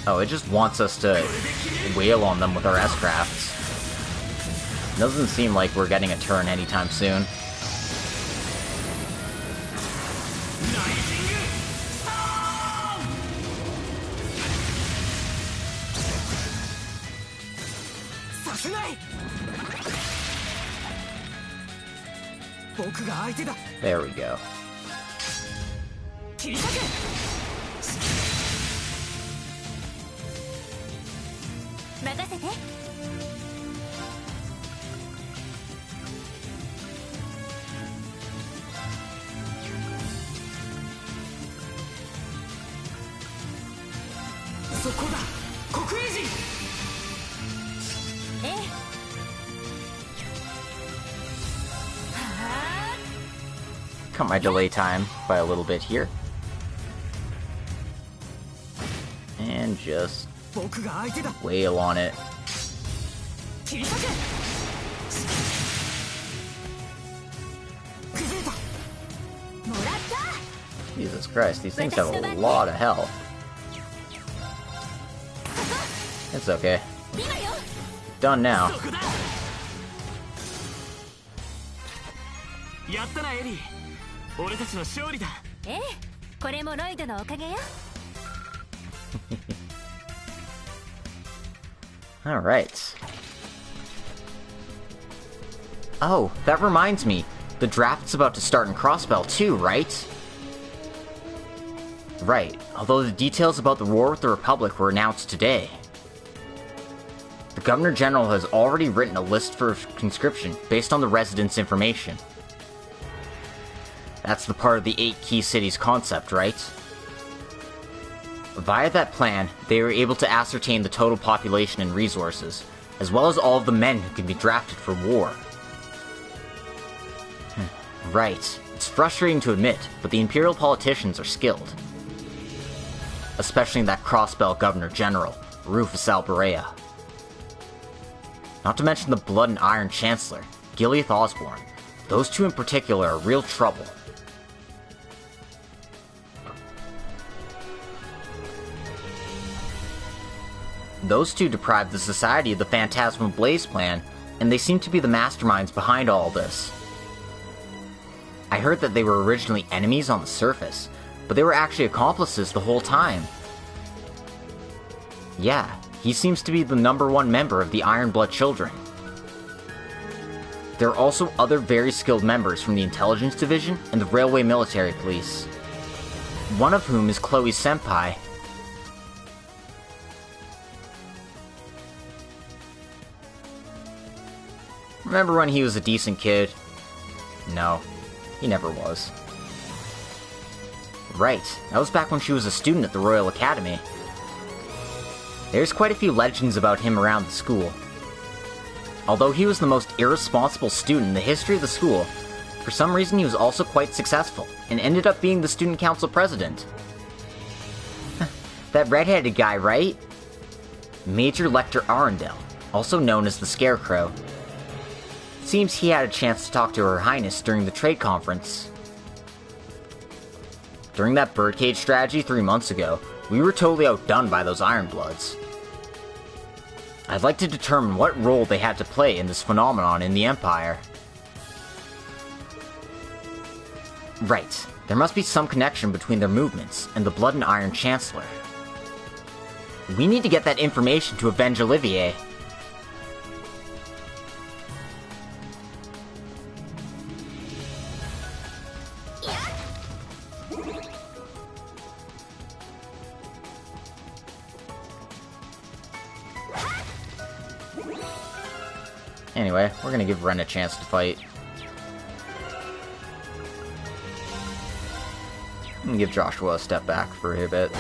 Oh, it just wants us to wail on them with our S-Crafts. Doesn't seem like we're getting a turn anytime soon. There we go. Cut my delay time by a little bit here. And just wail on it. Jesus Christ, these things have a lot of health. It's okay. Done now. Alright. Oh, that reminds me. The draft's about to start in Crossbell too, right? Right, although the details about the war with the Republic were announced today. The Governor General has already written a list for conscription based on the residents' information. That's the part of the 8 key cities concept, right? Via that plan, they were able to ascertain the total population and resources, as well as all of the men who can be drafted for war. Right, it's frustrating to admit, but the Imperial politicians are skilled. Especially that Crossbell Governor General, Rufus Alberea. Not to mention the Blood and Iron Chancellor, Gileath Osborne. Those two in particular are real trouble. Those two deprived the Society of the Phantasmal Blaze plan, and they seem to be the masterminds behind all this. I heard that they were originally enemies on the surface, but they were actually accomplices the whole time. Yeah, he seems to be the #1 member of the Ironblood Children. There are also other very skilled members from the Intelligence Division and the Railway Military Police. One of whom is Chloe's senpai. Remember when he was a decent kid? No, he never was. Right, that was back when she was a student at the Royal Academy. There's quite a few legends about him around the school. Although he was the most irresponsible student in the history of the school, for some reason he was also quite successful, and ended up being the student council president. That red-headed guy, right? Major Lecter Arundel, also known as the Scarecrow. Seems he had a chance to talk to Her Highness during the trade conference. During that birdcage strategy 3 months ago, we were totally outdone by those Ironbloods. I'd like to determine what role they had to play in this phenomenon in the Empire. Right, there must be some connection between their movements and the Blood and Iron Chancellor. We need to get that information to avenge Olivier. Anyway, we're gonna give Ren a chance to fight. And give Joshua a step back for a bit.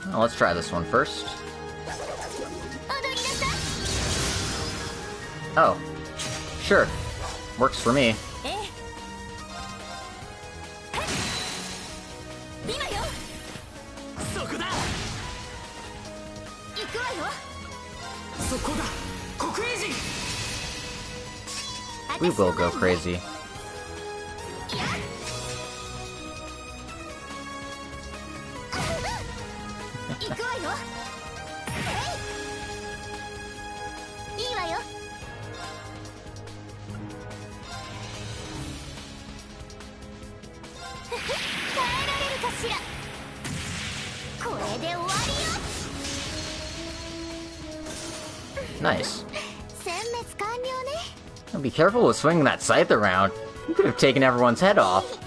Well, let's try this one first. Oh, sure. Works for me. We will go crazy. Nice. Now be careful with swinging that scythe around. You could have taken everyone's head off.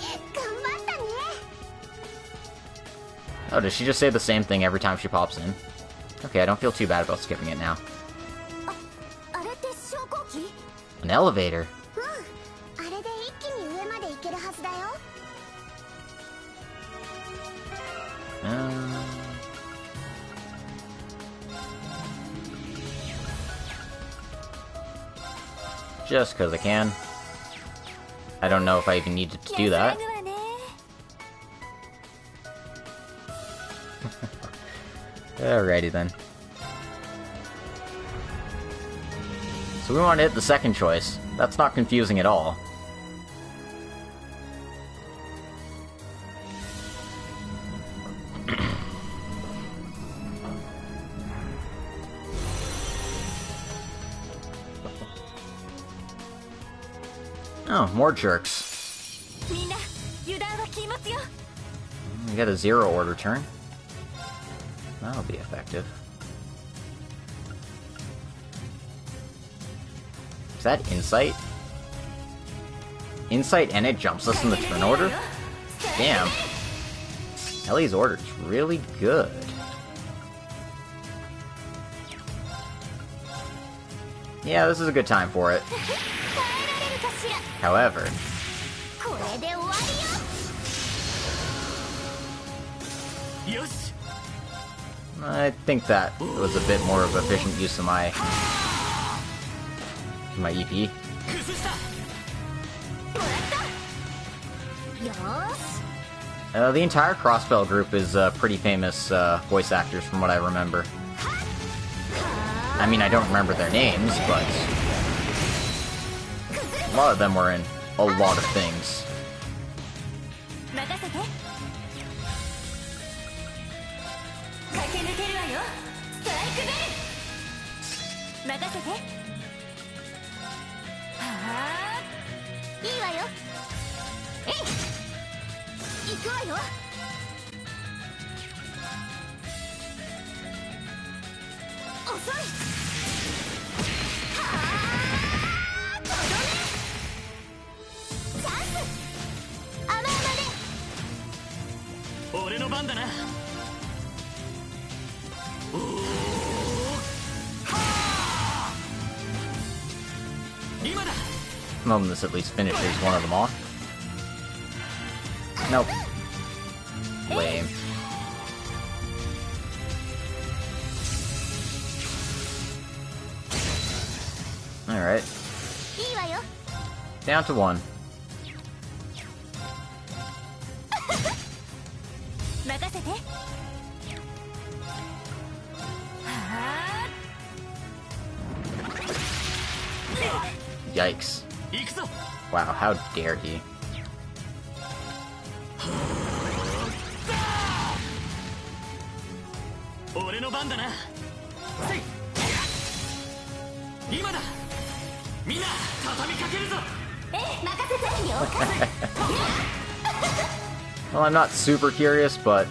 Oh, does she just say the same thing every time she pops in? Okay, I don't feel too bad about skipping it now. An elevator? Just because I can. I don't know if I even needed to do that. Alrighty then. So we want to hit the second choice. That's not confusing at all. Oh, more jerks. We got a zero order turn. That'll be effective. Is that insight? Insight and it jumps us in the turn order? Damn. Ellie's order is really good. Yeah, this is a good time for it. However... I think that was a bit more of efficient use of my EP. The entire Crossbell group is pretty famous voice actors from what I remember. I mean, I don't remember their names, but a lot of them were in a lot of things. Well, this at least finishes one of them off. Nope. Lame. Alright. Down to one. Yikes. Wow, how dare he. Well, I'm not super curious, but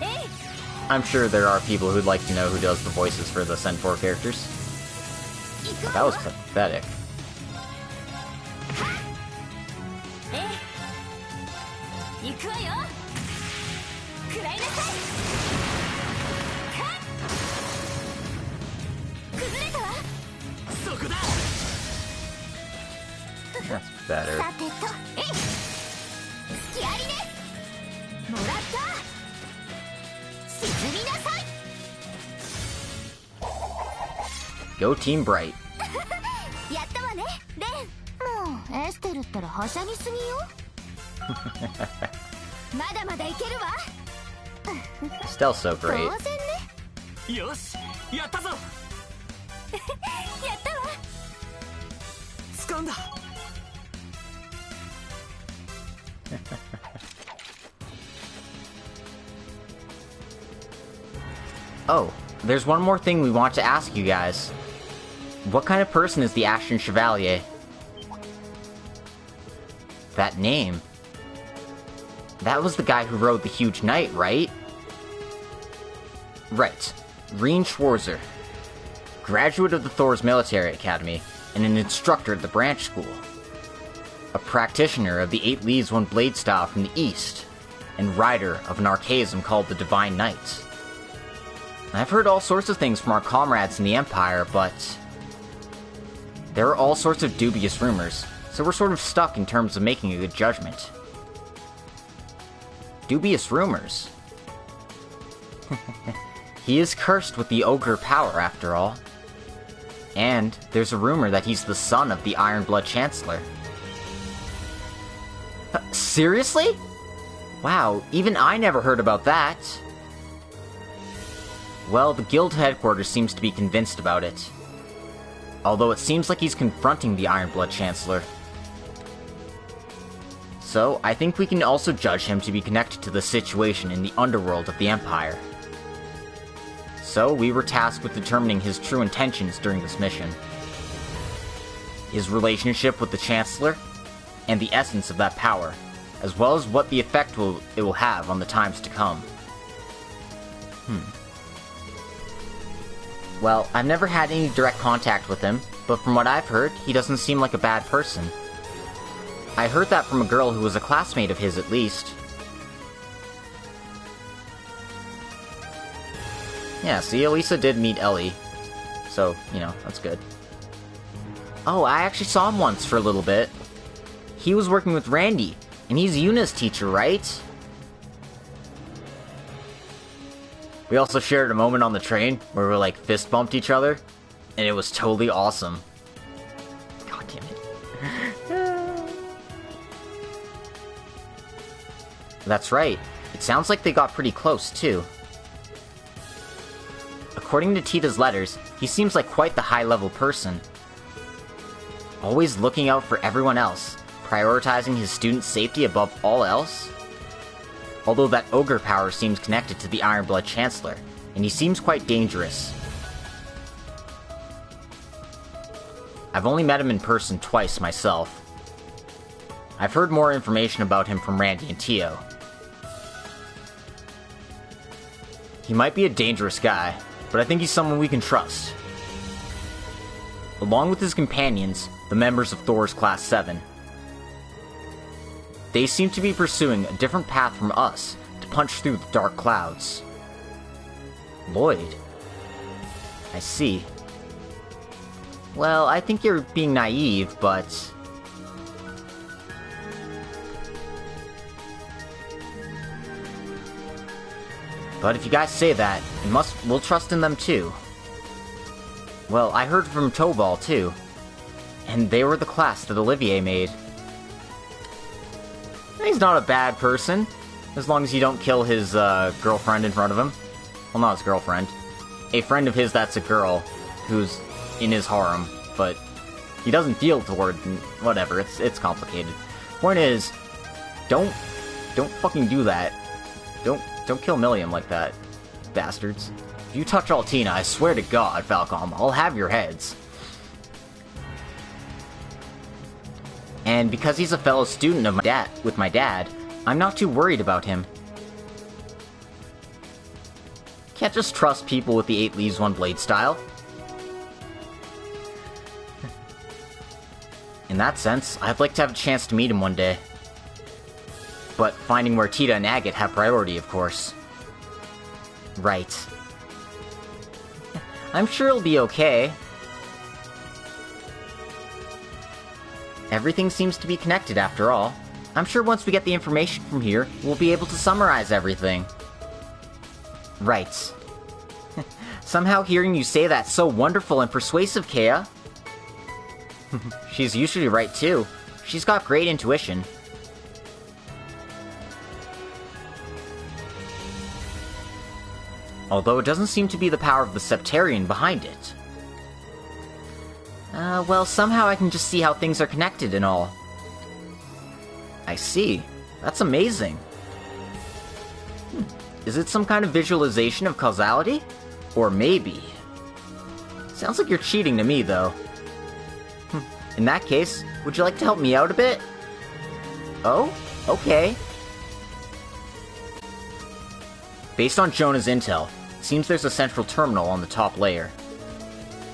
I'm sure there are people who'd like to know who does the voices for the Centaur characters. But that was pathetic. That's better. Go Team Bright. Stealth's so great. Oh, there's one more thing we want to ask you guys. What kind of person is the Ashen Chevalier? That name. That was the guy who rode the huge knight, right? Right. Reen Schwarzer. Graduate of the Thor's Military Academy, and an instructor at the branch school. A practitioner of the 8 Leaves 1 Blade style from the East, and rider of an archaism called the Divine Knight. I've heard all sorts of things from our comrades in the Empire, but there are all sorts of dubious rumors, so we're sort of stuck in terms of making a good judgment. Dubious rumors? He is cursed with the ogre power, after all. And there's a rumor that he's the son of the Ironblood Chancellor. Seriously? Wow, even I never heard about that. Well, the guild headquarters seems to be convinced about it. Although it seems like he's confronting the Ironblood Chancellor. So, I think we can also judge him to be connected to the situation in the underworld of the Empire. So, we were tasked with determining his true intentions during this mission. His relationship with the Chancellor, and the essence of that power, as well as what the effect it will have on the times to come. Well, I've never had any direct contact with him, but from what I've heard, he doesn't seem like a bad person. I heard that from a girl who was a classmate of his, at least. Yeah, see, Elisa did meet Ellie. So, you know, that's good. Oh, I actually saw him once for a little bit. He was working with Randy, and he's Yuna's teacher, right? We also shared a moment on the train where we, like, fist bumped each other, and it was totally awesome. God damn it. That's right. It sounds like they got pretty close, too. According to Tita's letters, he seems like quite the high-level person. Always looking out for everyone else, prioritizing his students' safety above all else. Although that ogre power seems connected to the Ironblood Chancellor, and he seems quite dangerous. I've only met him in person twice myself. I've heard more information about him from Randy and Tio. He might be a dangerous guy, but I think he's someone we can trust. Along with his companions, the members of Thor's Class 7. They seem to be pursuing a different path from us to punch through the dark clouds. Lloyd? I see. Well, I think you're being naive, but... But if you guys say that, we'll trust in them too. Well, I heard from Tobal too. And they were the class that Olivier made. He's not a bad person, as long as you don't kill his girlfriend in front of him. Well, not his girlfriend. A friend of his that's a girl, who's in his harem, but he doesn't feel toward... whatever, it's complicated. Point is, don't fucking do that. Don't kill Milliam like that, bastards. If you touch Altina, I swear to God, Falcom, I'll have your heads. And because he's a fellow student of my dad, I'm not too worried about him. Can't just trust people with the 8 leaves 1 blade style. In that sense, I'd like to have a chance to meet him one day. But finding where Tita and Agate have priority, of course. Right. I'm sure it'll be okay. Everything seems to be connected after all. I'm sure once we get the information from here, we'll be able to summarize everything. Right. Somehow hearing you say that's so wonderful and persuasive, Kea. She's usually right too. She's got great intuition. Although it doesn't seem to be the power of the Septarian behind it. Well, somehow I can just see how things are connected and all. I see. That's amazing. Is it some kind of visualization of causality? Or maybe... Sounds like you're cheating to me, though. In that case, would you like to help me out a bit? Oh? Okay. Based on Jonah's intel, it seems there's a central terminal on the top layer.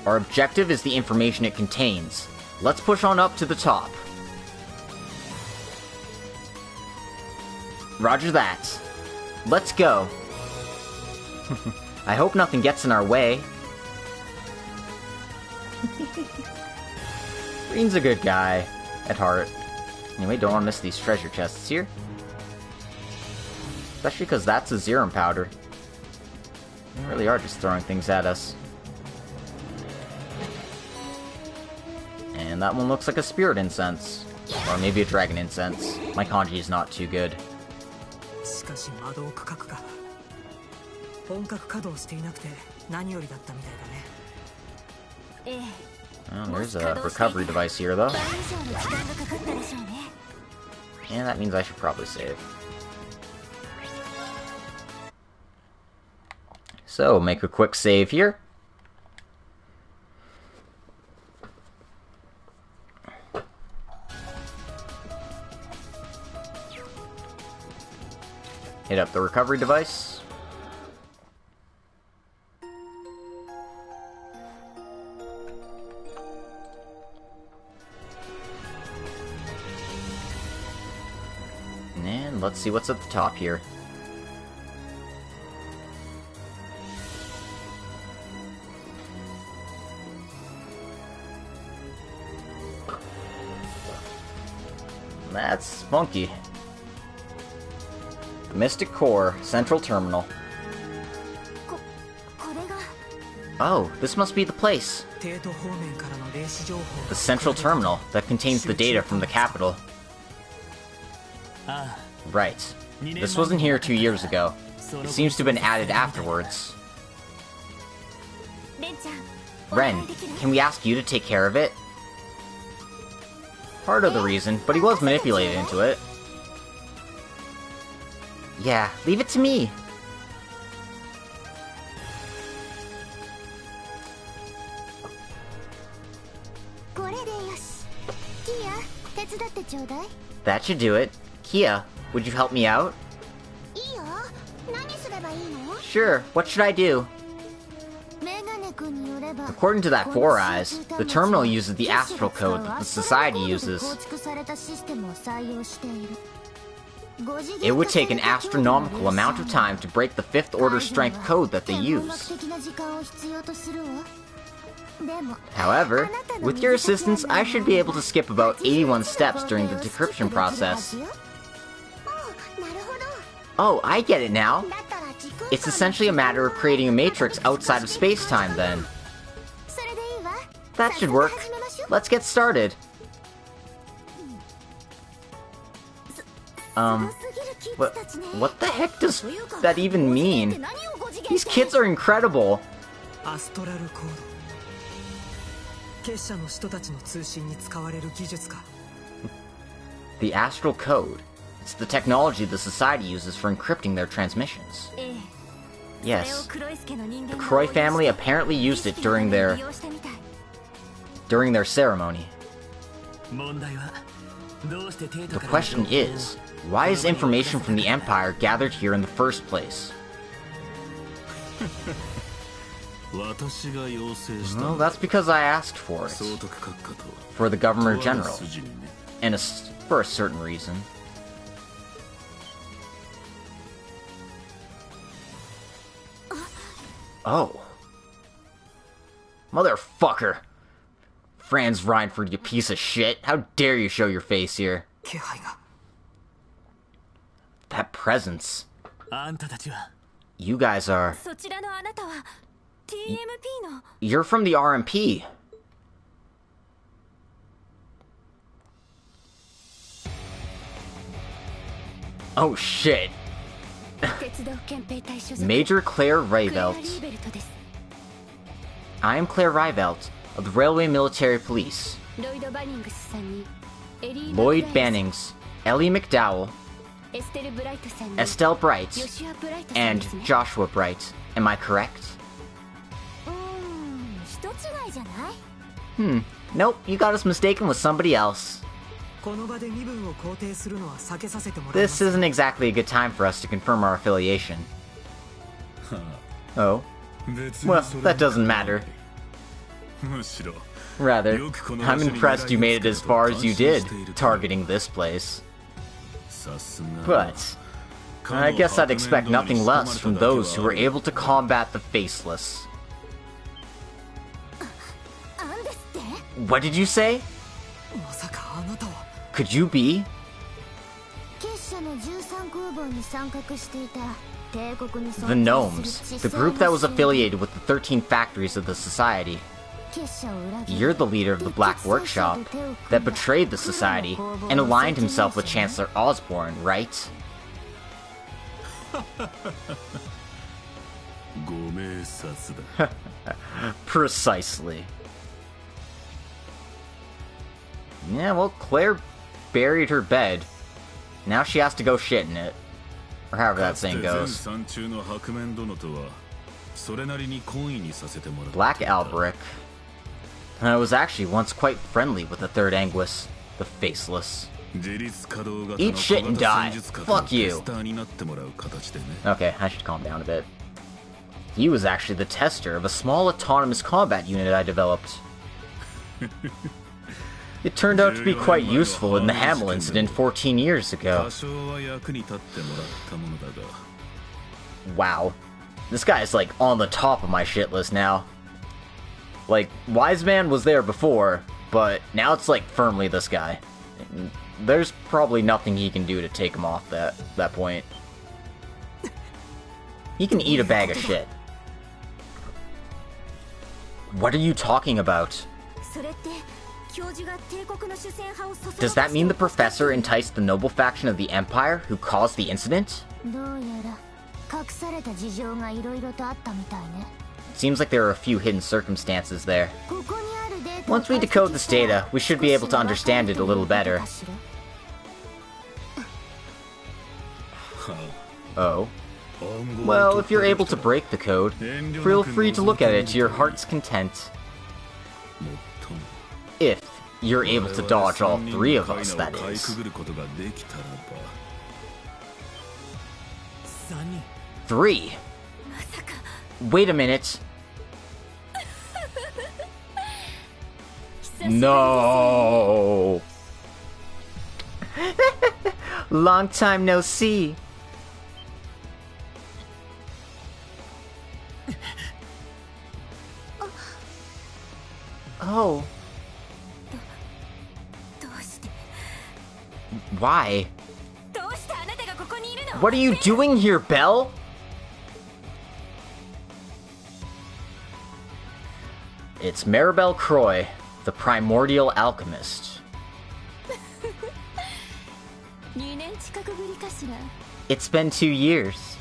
Our objective is the information it contains. Let's push on up to the top. Roger that. Let's go. I hope nothing gets in our way. Green's a good guy, at heart. Anyway, don't want to miss these treasure chests here. Especially because that's a Zerum powder. They really are just throwing things at us. And that one looks like a spirit incense. Or maybe a dragon incense. My kanji is not too good. Well, there's a recovery device here, though. And that means I should probably save. So, make a quick save here. Hit up the recovery device. And let's see what's at the top here. That's funky. The Mystic Core, Central Terminal. Oh, this must be the place. The Central Terminal that contains the data from the capital. Right. This wasn't here 2 years ago. It seems to have been added afterwards. Ren, can we ask you to take care of it? Part of the reason, but he was manipulated into it. Yeah, leave it to me. That should do it. Kia, would you help me out? Sure, what should I do? According to that Four Eyes, the terminal uses the astral code that the Society uses. It would take an astronomical amount of time to break the 5th order strength code that they use. However, with your assistance, I should be able to skip about 81 steps during the decryption process. Oh, I get it now. It's essentially a matter of creating a matrix outside of space-time, then. That should work. Let's get started. What the heck does that even mean? These kids are incredible. The astral code. It's the technology the Society uses for encrypting their transmissions. Yes. The Croy family apparently used it during their ceremony. The question is, why is information from the Empire gathered here in the first place? Well, that's because I asked for it. For the Governor General. And for a certain reason. Oh. Motherfucker! Franz Reinford, you piece of shit! How dare you show your face here? That presence. You guys are... You're from the RMP. Oh shit. Major Claire Rivelt. I am Claire Rivelt of the Railway Military Police. Lloyd Bannings, Ellie McDowell, Estelle Bright, and Joshua Bright. Am I correct? Nope, you got us mistaken with somebody else. This isn't exactly a good time for us to confirm our affiliation. Oh? Well, that doesn't matter. Rather, I'm impressed you made it as far as you did, targeting this place. But, I guess I'd expect nothing less from those who were able to combat the Faceless. What did you say? Could you be? The Gnomes, the group that was affiliated with the 13 factories of the Society. You're the leader of the Black Workshop that betrayed the Society and aligned himself with Chancellor Osborne, right? Precisely. Yeah, well, Claire buried her bed. Now she has to go shit in it. Or however that saying goes. Black Alberic. I was actually once quite friendly with the Third Anguis, the Faceless. Eat shit and die. Fuck you. Okay, I should calm down a bit. He was actually the tester of a small autonomous combat unit I developed. It turned out to be quite useful in the Hamel incident 14 years ago. Wow. This guy's like on the top of my shit list now. Like, Wise Man was there before, but now it's like firmly this guy. There's probably nothing he can do to take him off that point. He can eat a bag of shit. What are you talking about? Does that mean the professor enticed the noble faction of the Empire who caused the incident? Seems like there are a few hidden circumstances there. Once we decode this data, we should be able to understand it a little better. Oh? Well, if you're able to break the code, feel free to look at it to your heart's content. If you're able to dodge all three of us, that is. 3? Wait a minute. No. Long time no see. Oh. Why? What are you doing here, Belle? It's Maribel Croy, the primordial alchemist. It's been 2 years.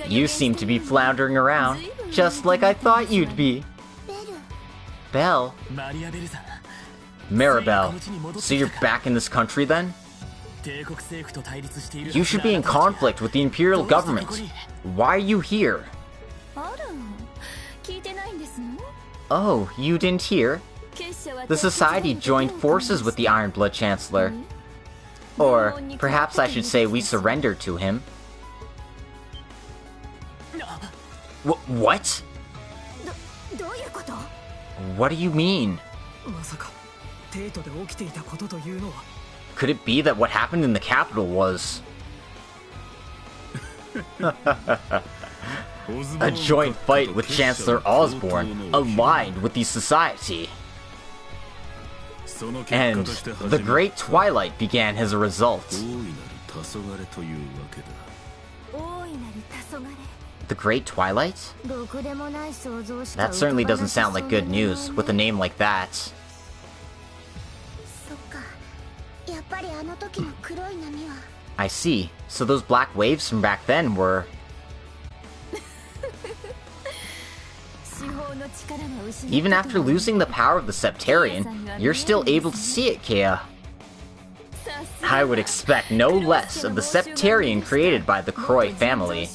You seem to be floundering around, just like I thought you'd be. Belle? Maribel, so you're back in this country then? You should be in conflict with the Imperial government. Why are you here? Oh, you didn't hear? The Society joined forces with the Iron Blood Chancellor. Or, perhaps I should say we surrendered to him. What? What do you mean? Could it be that what happened in the capital was... a joint fight with Chancellor Osborne, aligned with the Society? And the Great Twilight began as a result. The Great Twilight? That certainly doesn't sound like good news, with a name like that. I see. So those black waves from back then were... Even after losing the power of the Septarian, you're still able to see it, Kea. I would expect no less of the Septarian created by the Croy family.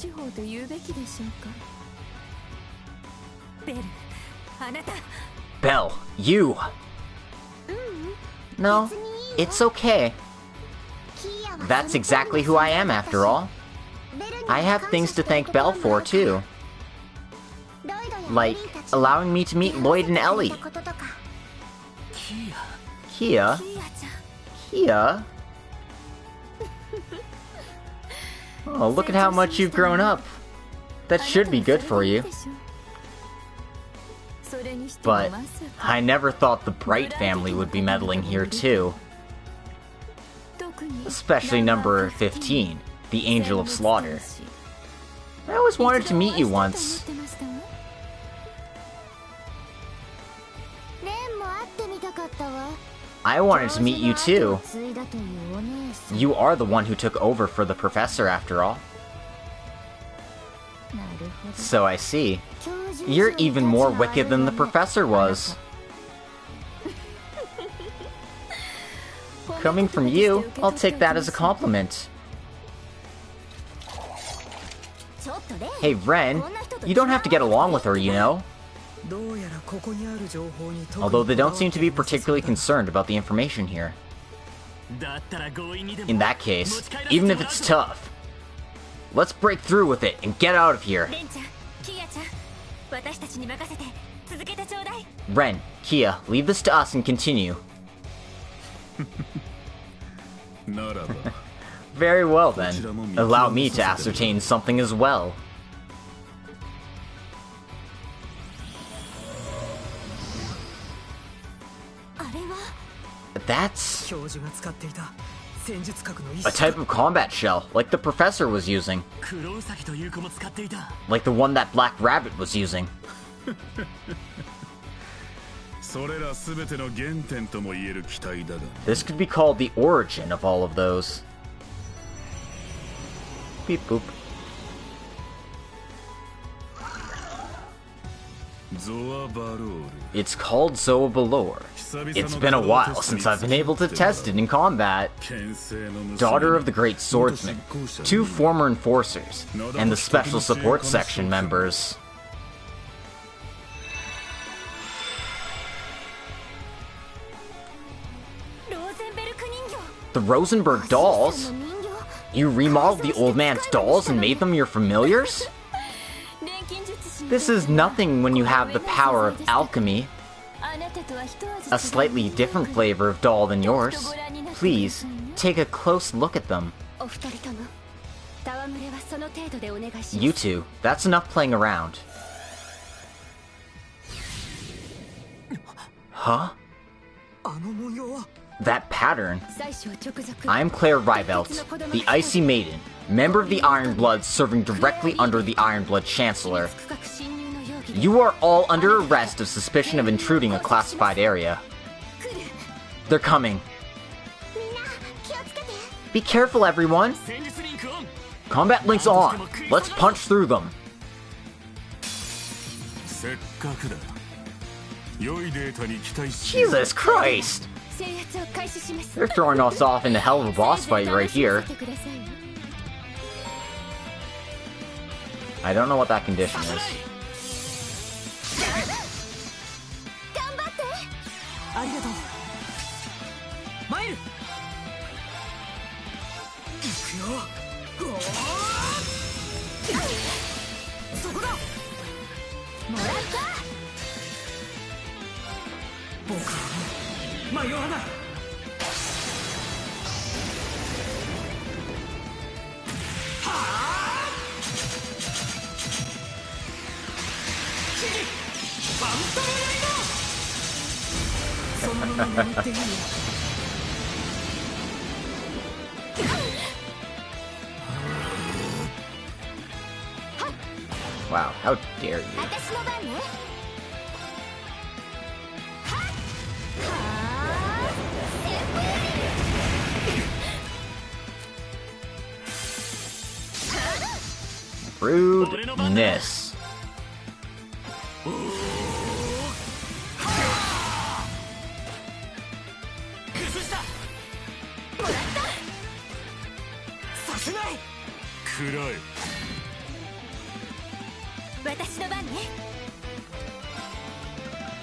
Belle, you! No, it's okay. That's exactly who I am, after all. I have things to thank Belle for, too. Like, allowing me to meet Lloyd and Ellie. Kea? Kea? Oh, look at how much you've grown up. That should be good for you. But I never thought the Bright family would be meddling here too. Especially number 15, the Angel of Slaughter. I always wanted to meet you once. I wanted to meet you too. You are the one who took over for the professor after all. So I see. You're even more wicked than the professor was. Coming from you, I'll take that as a compliment. Hey Ren, you don't have to get along with her, you know? Although they don't seem to be particularly concerned about the information here. In that case, even if it's tough, let's break through with it and get out of here. Ren, Kia, leave this to us and continue. Very well then. Allow me to ascertain something as well. That's a type of combat shell, like the professor was using. Like the one that Black Rabbit was using. This could be called the origin of all of those. Beep boop. It's called Zoabalor. It's been a while since I've been able to test it in combat. Daughter of the Great Swordsman, 2 former enforcers, and the Special Support Section members. The Rosenberg dolls? You remodeled the old man's dolls and made them your familiars? This is nothing when you have the power of alchemy. A slightly different flavor of doll than yours. Please, take a close look at them. You two, that's enough playing around. Huh? That pattern? I'm Claire Rivelt, the Icy Maiden, member of the Ironbloods serving directly under the Ironblood Chancellor. You are all under arrest of suspicion of intruding a classified area. They're coming. Be careful, everyone! Combat links on! Let's punch through them! Jesus Christ! They're throwing us off into hell of a boss fight right here. I don't know what that condition is. Wow, how dare you. Rudeness.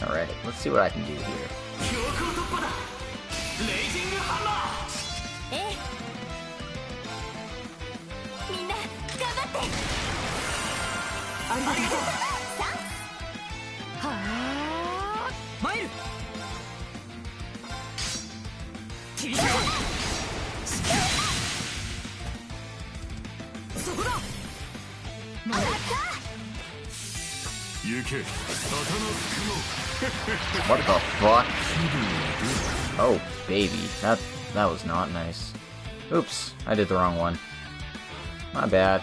Alright, let's see what I can do here. What the fuck? Oh, baby. That was not nice. Oops, I did the wrong one. My bad.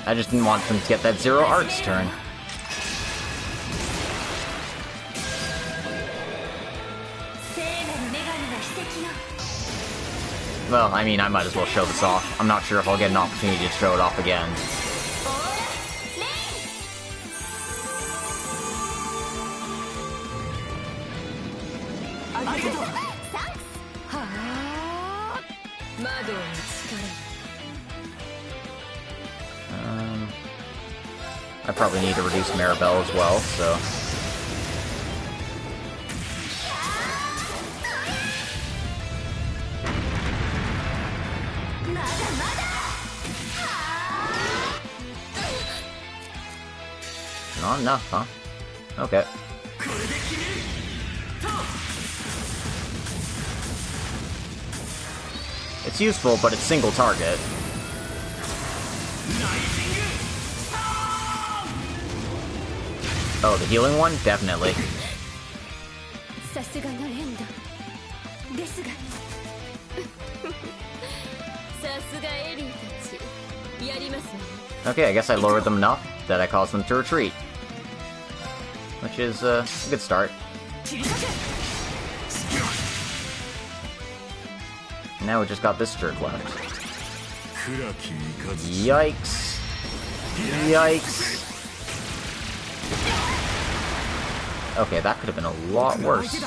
I just didn't want them to get that Zero Arts turn. Well, I mean, I might as well show this off. I'm not sure if I'll get an opportunity to show it off again. I probably need to reduce Maribel as well, so... Not enough, huh? Okay. It's useful, but it's single target. Oh, the healing one? Definitely. Okay, I guess I lowered them enough that I caused them to retreat. Which is a good start. Now we just got this jerk left. Yikes. Yikes. Okay, that could have been a lot worse.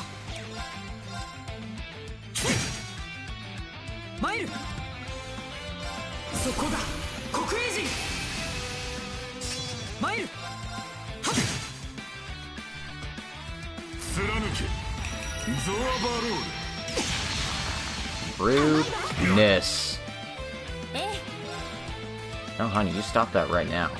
Rudeness. No, honey, you stop that right now.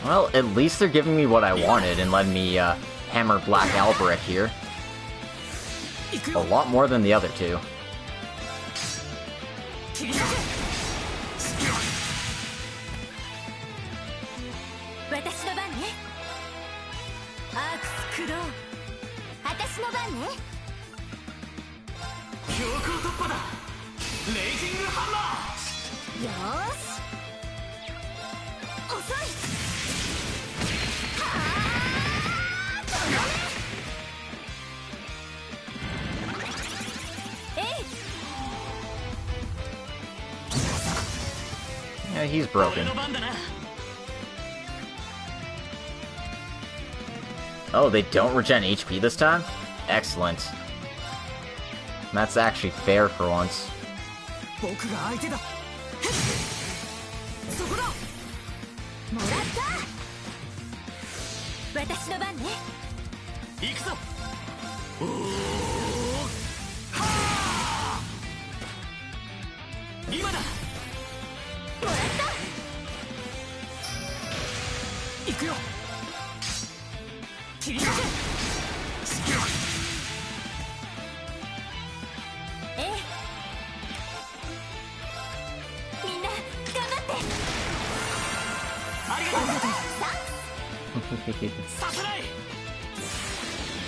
Well, at least they're giving me what I wanted and letting me hammer Black Albrecht here. A lot more than the other two. Yeah, he's broken. Oh, they don't regen HP this time? Excellent. That's actually fair for once.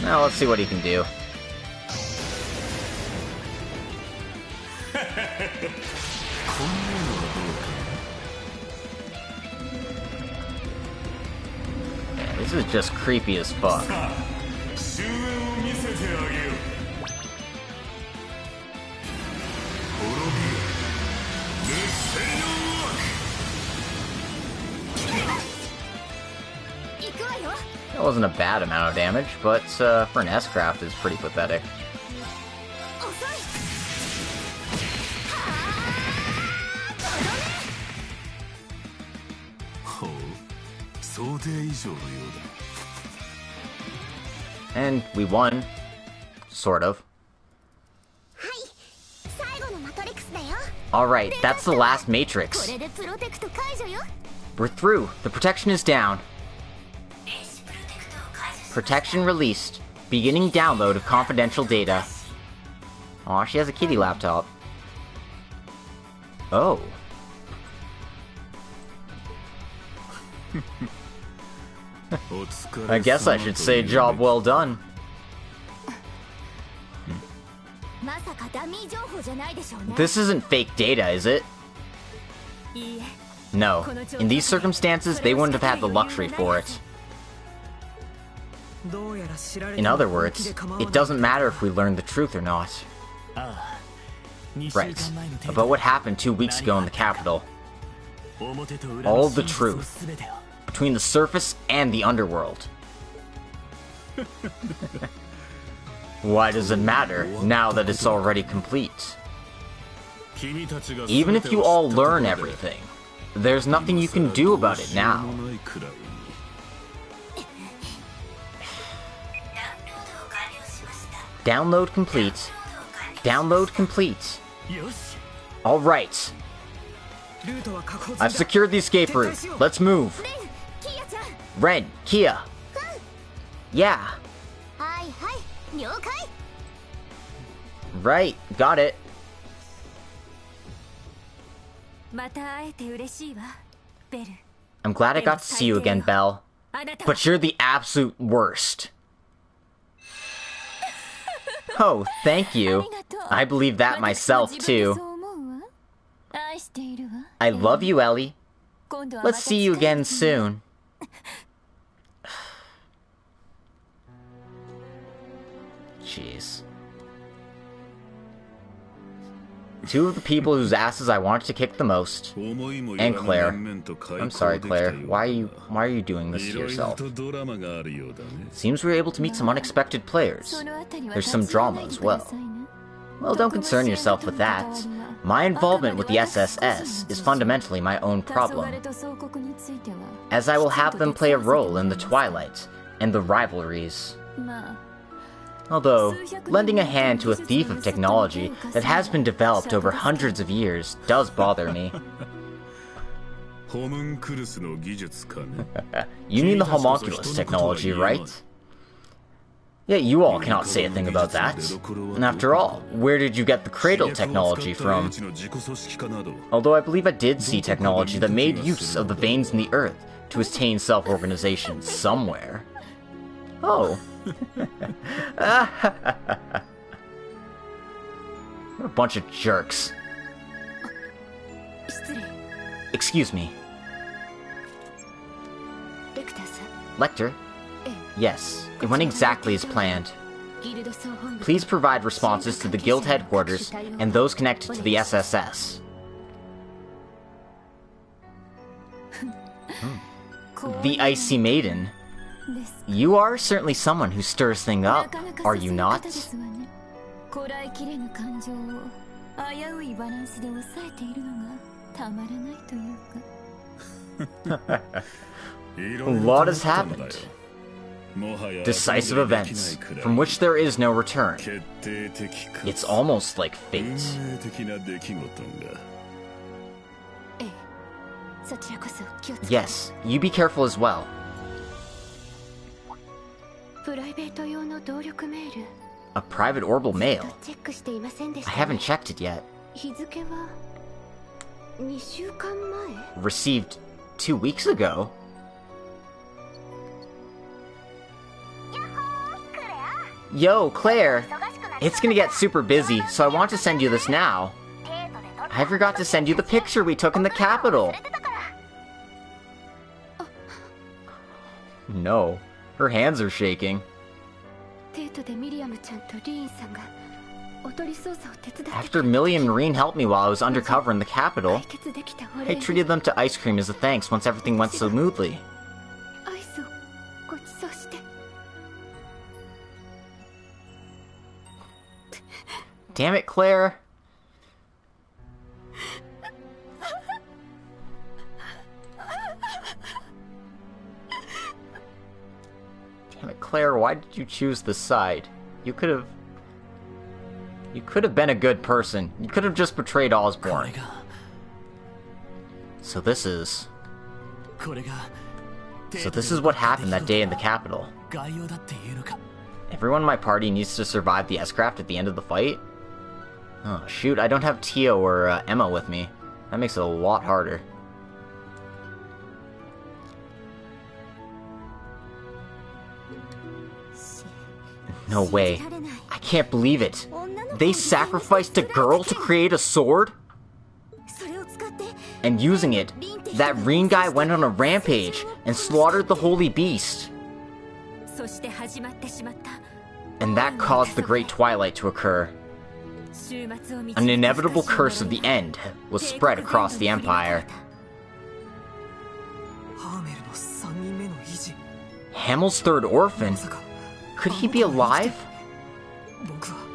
Now let's see what he can do. Yeah, this is just creepy as fuck. That wasn't a bad amount of damage, but for an S-Craft is pretty pathetic. And we won. Sort of. Alright, that's the last matrix. We're through. The protection is down. Protection released. Beginning download of confidential data. Aw, she has a kitty laptop. Oh. I guess I should say job well done. This isn't fake data, is it? No. In these circumstances, they wouldn't have had the luxury for it. In other words, it doesn't matter if we learn the truth or not. Right. About what happened 2 weeks ago in the capital. All the truth. Between the surface and the underworld. Why does it matter, now that it's already complete? Even if you all learn everything, there's nothing you can do about it now. Download complete. Download complete. Alright. I've secured the escape route. Let's move. Ren, Kia. Yeah. Right, got it. I'm glad I got to see you again, Belle. But you're the absolute worst. Oh, thank you. I believe that myself, too. I love you, Ellie. Let's see you again soon. Jeez. Two of the people whose asses I wanted to kick the most. And Claire. I'm sorry, Claire. Why are you doing this to yourself? Seems we were able to meet some unexpected players. There's some drama as well. Well, don't concern yourself with that. My involvement with the SSS is fundamentally my own problem, as I will have them play a role in the Twilight and the rivalries. Although, lending a hand to a thief of technology that has been developed over hundreds of years does bother me. You mean the homunculus technology, right? Yet you all cannot say a thing about that. And after all, where did you get the cradle technology from? Although I believe I did see technology that made use of the veins in the earth to attain self-organization somewhere. Oh. What a bunch of jerks. Excuse me. Lecter? Yes, it went exactly as planned. Please provide responses to the guild headquarters and those connected to the SSS. The Icy Maiden. You are certainly someone who stirs things up, are you not? A lot has happened. Decisive events, from which there is no return. It's almost like fate. Yes, you be careful as well. A private orbital mail? I haven't checked it yet. Received 2 weeks ago? Yo, Claire! It's gonna get super busy, so I want to send you this now. I forgot to send you the picture we took in the Capitol! No. Her hands are shaking. After Millie and Marine helped me while I was undercover in the Capitol, I treated them to ice cream as a thanks once everything went so smoothly. Damn it, Claire! Damn it, Claire, why did you choose this side? You could have... You could have been a good person. You could have just betrayed Osborne. So this is what happened that day in the capital. Everyone in my party needs to survive the S-craft at the end of the fight? Oh, shoot, I don't have Tio or Emma with me. That makes it a lot harder. No way. I can't believe it. They sacrificed a girl to create a sword? And using it, that Reen guy went on a rampage and slaughtered the holy beast. And that caused the Great Twilight to occur. An inevitable curse of the end was spread across the Empire. Hamel's third orphan? Could he be alive?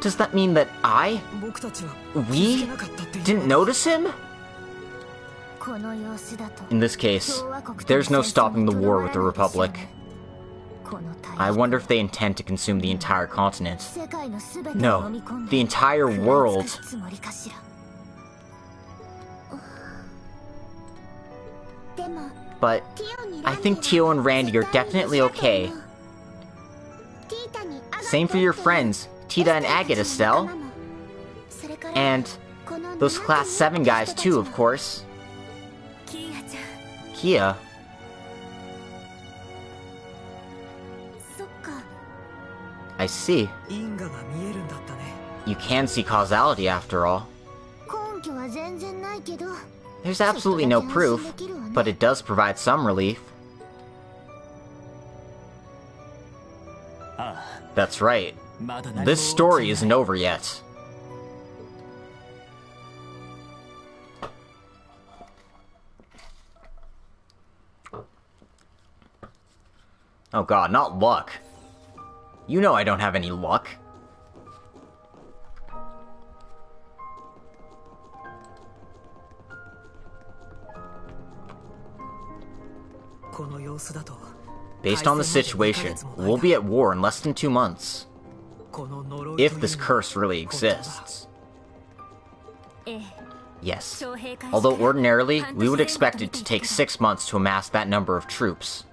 Does that mean that we didn't notice him? In this case, there's no stopping the war with the Republic. I wonder if they intend to consume the entire continent. No, the entire world. But I think Tio and Randy are definitely okay. Same for your friends, Tita and Agate, Estelle. And those Class 7 guys too, of course. Kia? I see. You can see causality after all. There's absolutely no proof, but it does provide some relief. That's right. This story isn't over yet. Oh god, not luck. You know I don't have any luck. Based on the situation, we'll be at war in less than 2 months. If this curse really exists. Yes. Although ordinarily, we would expect it to take 6 months to amass that number of troops.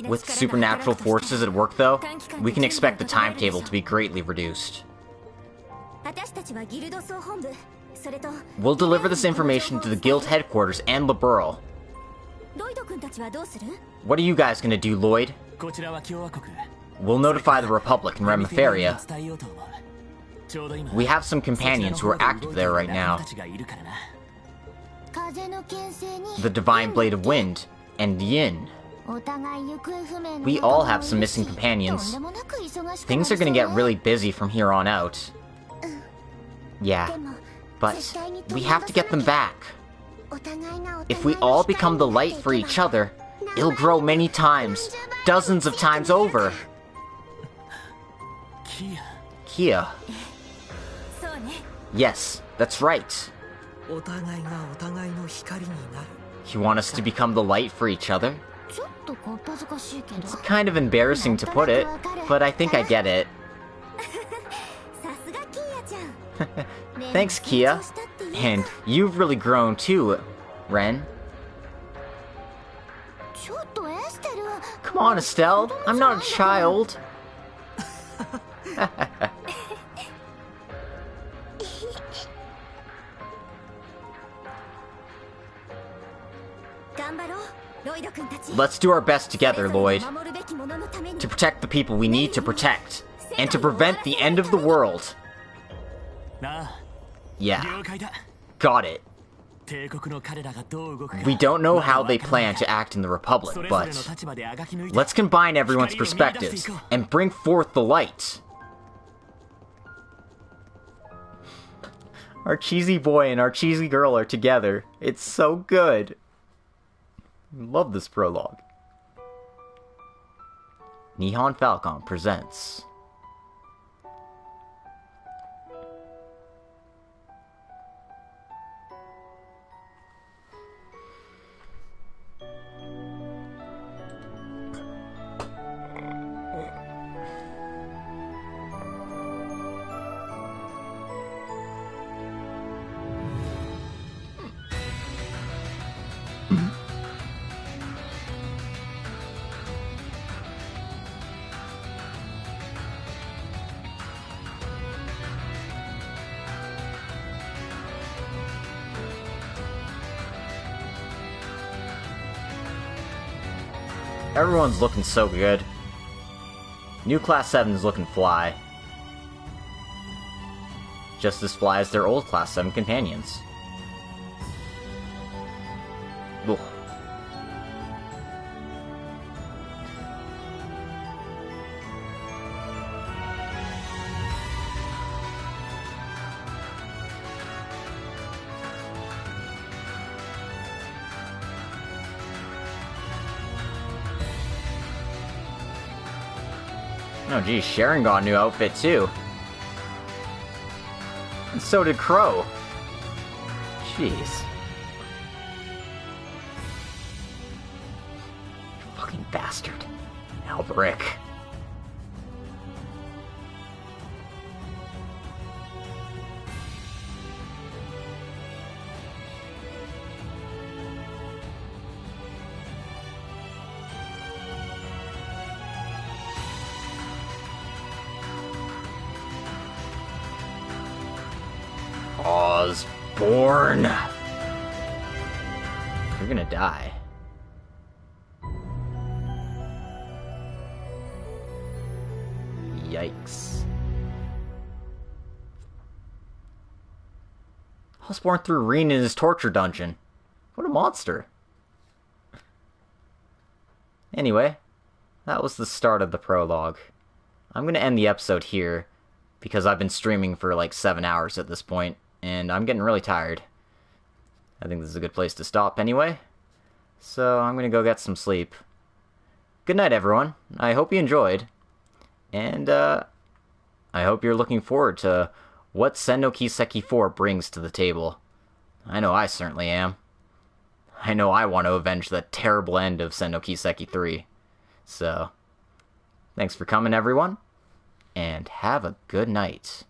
With supernatural forces at work though, we can expect the timetable to be greatly reduced. We'll deliver this information to the guild headquarters and Liberl. What are you guys gonna do, Lloyd? We'll notify the Republic in Remiferia. We have some companions who are active there right now. The Divine Blade of Wind and Yin. We all have some missing companions. Things are gonna get really busy from here on out. Yeah, but we have to get them back. If we all become the light for each other, it'll grow many times, dozens of times over. Kia. Yes, that's right. You want us to become the light for each other? It's kind of embarrassing to put it, but I think I get it. Thanks, Kia. And you've really grown too, Ren. Come on, Estelle. I'm not a child. Let's do our best together, Lloyd. To protect the people we need to protect. And to prevent the end of the world. Yeah. Got it. We don't know how they plan to act in the Republic, but let's combine everyone's perspectives and bring forth the light. Our cheesy boy and our cheesy girl are together. It's so good. Love this prologue. Nihon Falcon presents. Everyone's looking so good. New Class 7 is looking fly. Just as fly as their old Class 7 companions. Ugh. Oh geez, Sharon got a new outfit too. And so did Crow. Jeez. Fucking bastard. Alberic. Osborne! You're gonna die. Yikes. Osborne threw Reen in his torture dungeon. What a monster. Anyway, that was the start of the prologue. I'm gonna end the episode here, because I've been streaming for like 7 hours at this point, and I'm getting really tired. I think this is a good place to stop anyway. So I'm gonna go get some sleep. Good night, everyone. I hope you enjoyed. And, I hope you're looking forward to what Sen no Kiseki 4 brings to the table. I know I certainly am. I know I want to avenge the terrible end of Sen no Kiseki 3. So, thanks for coming, everyone. And have a good night.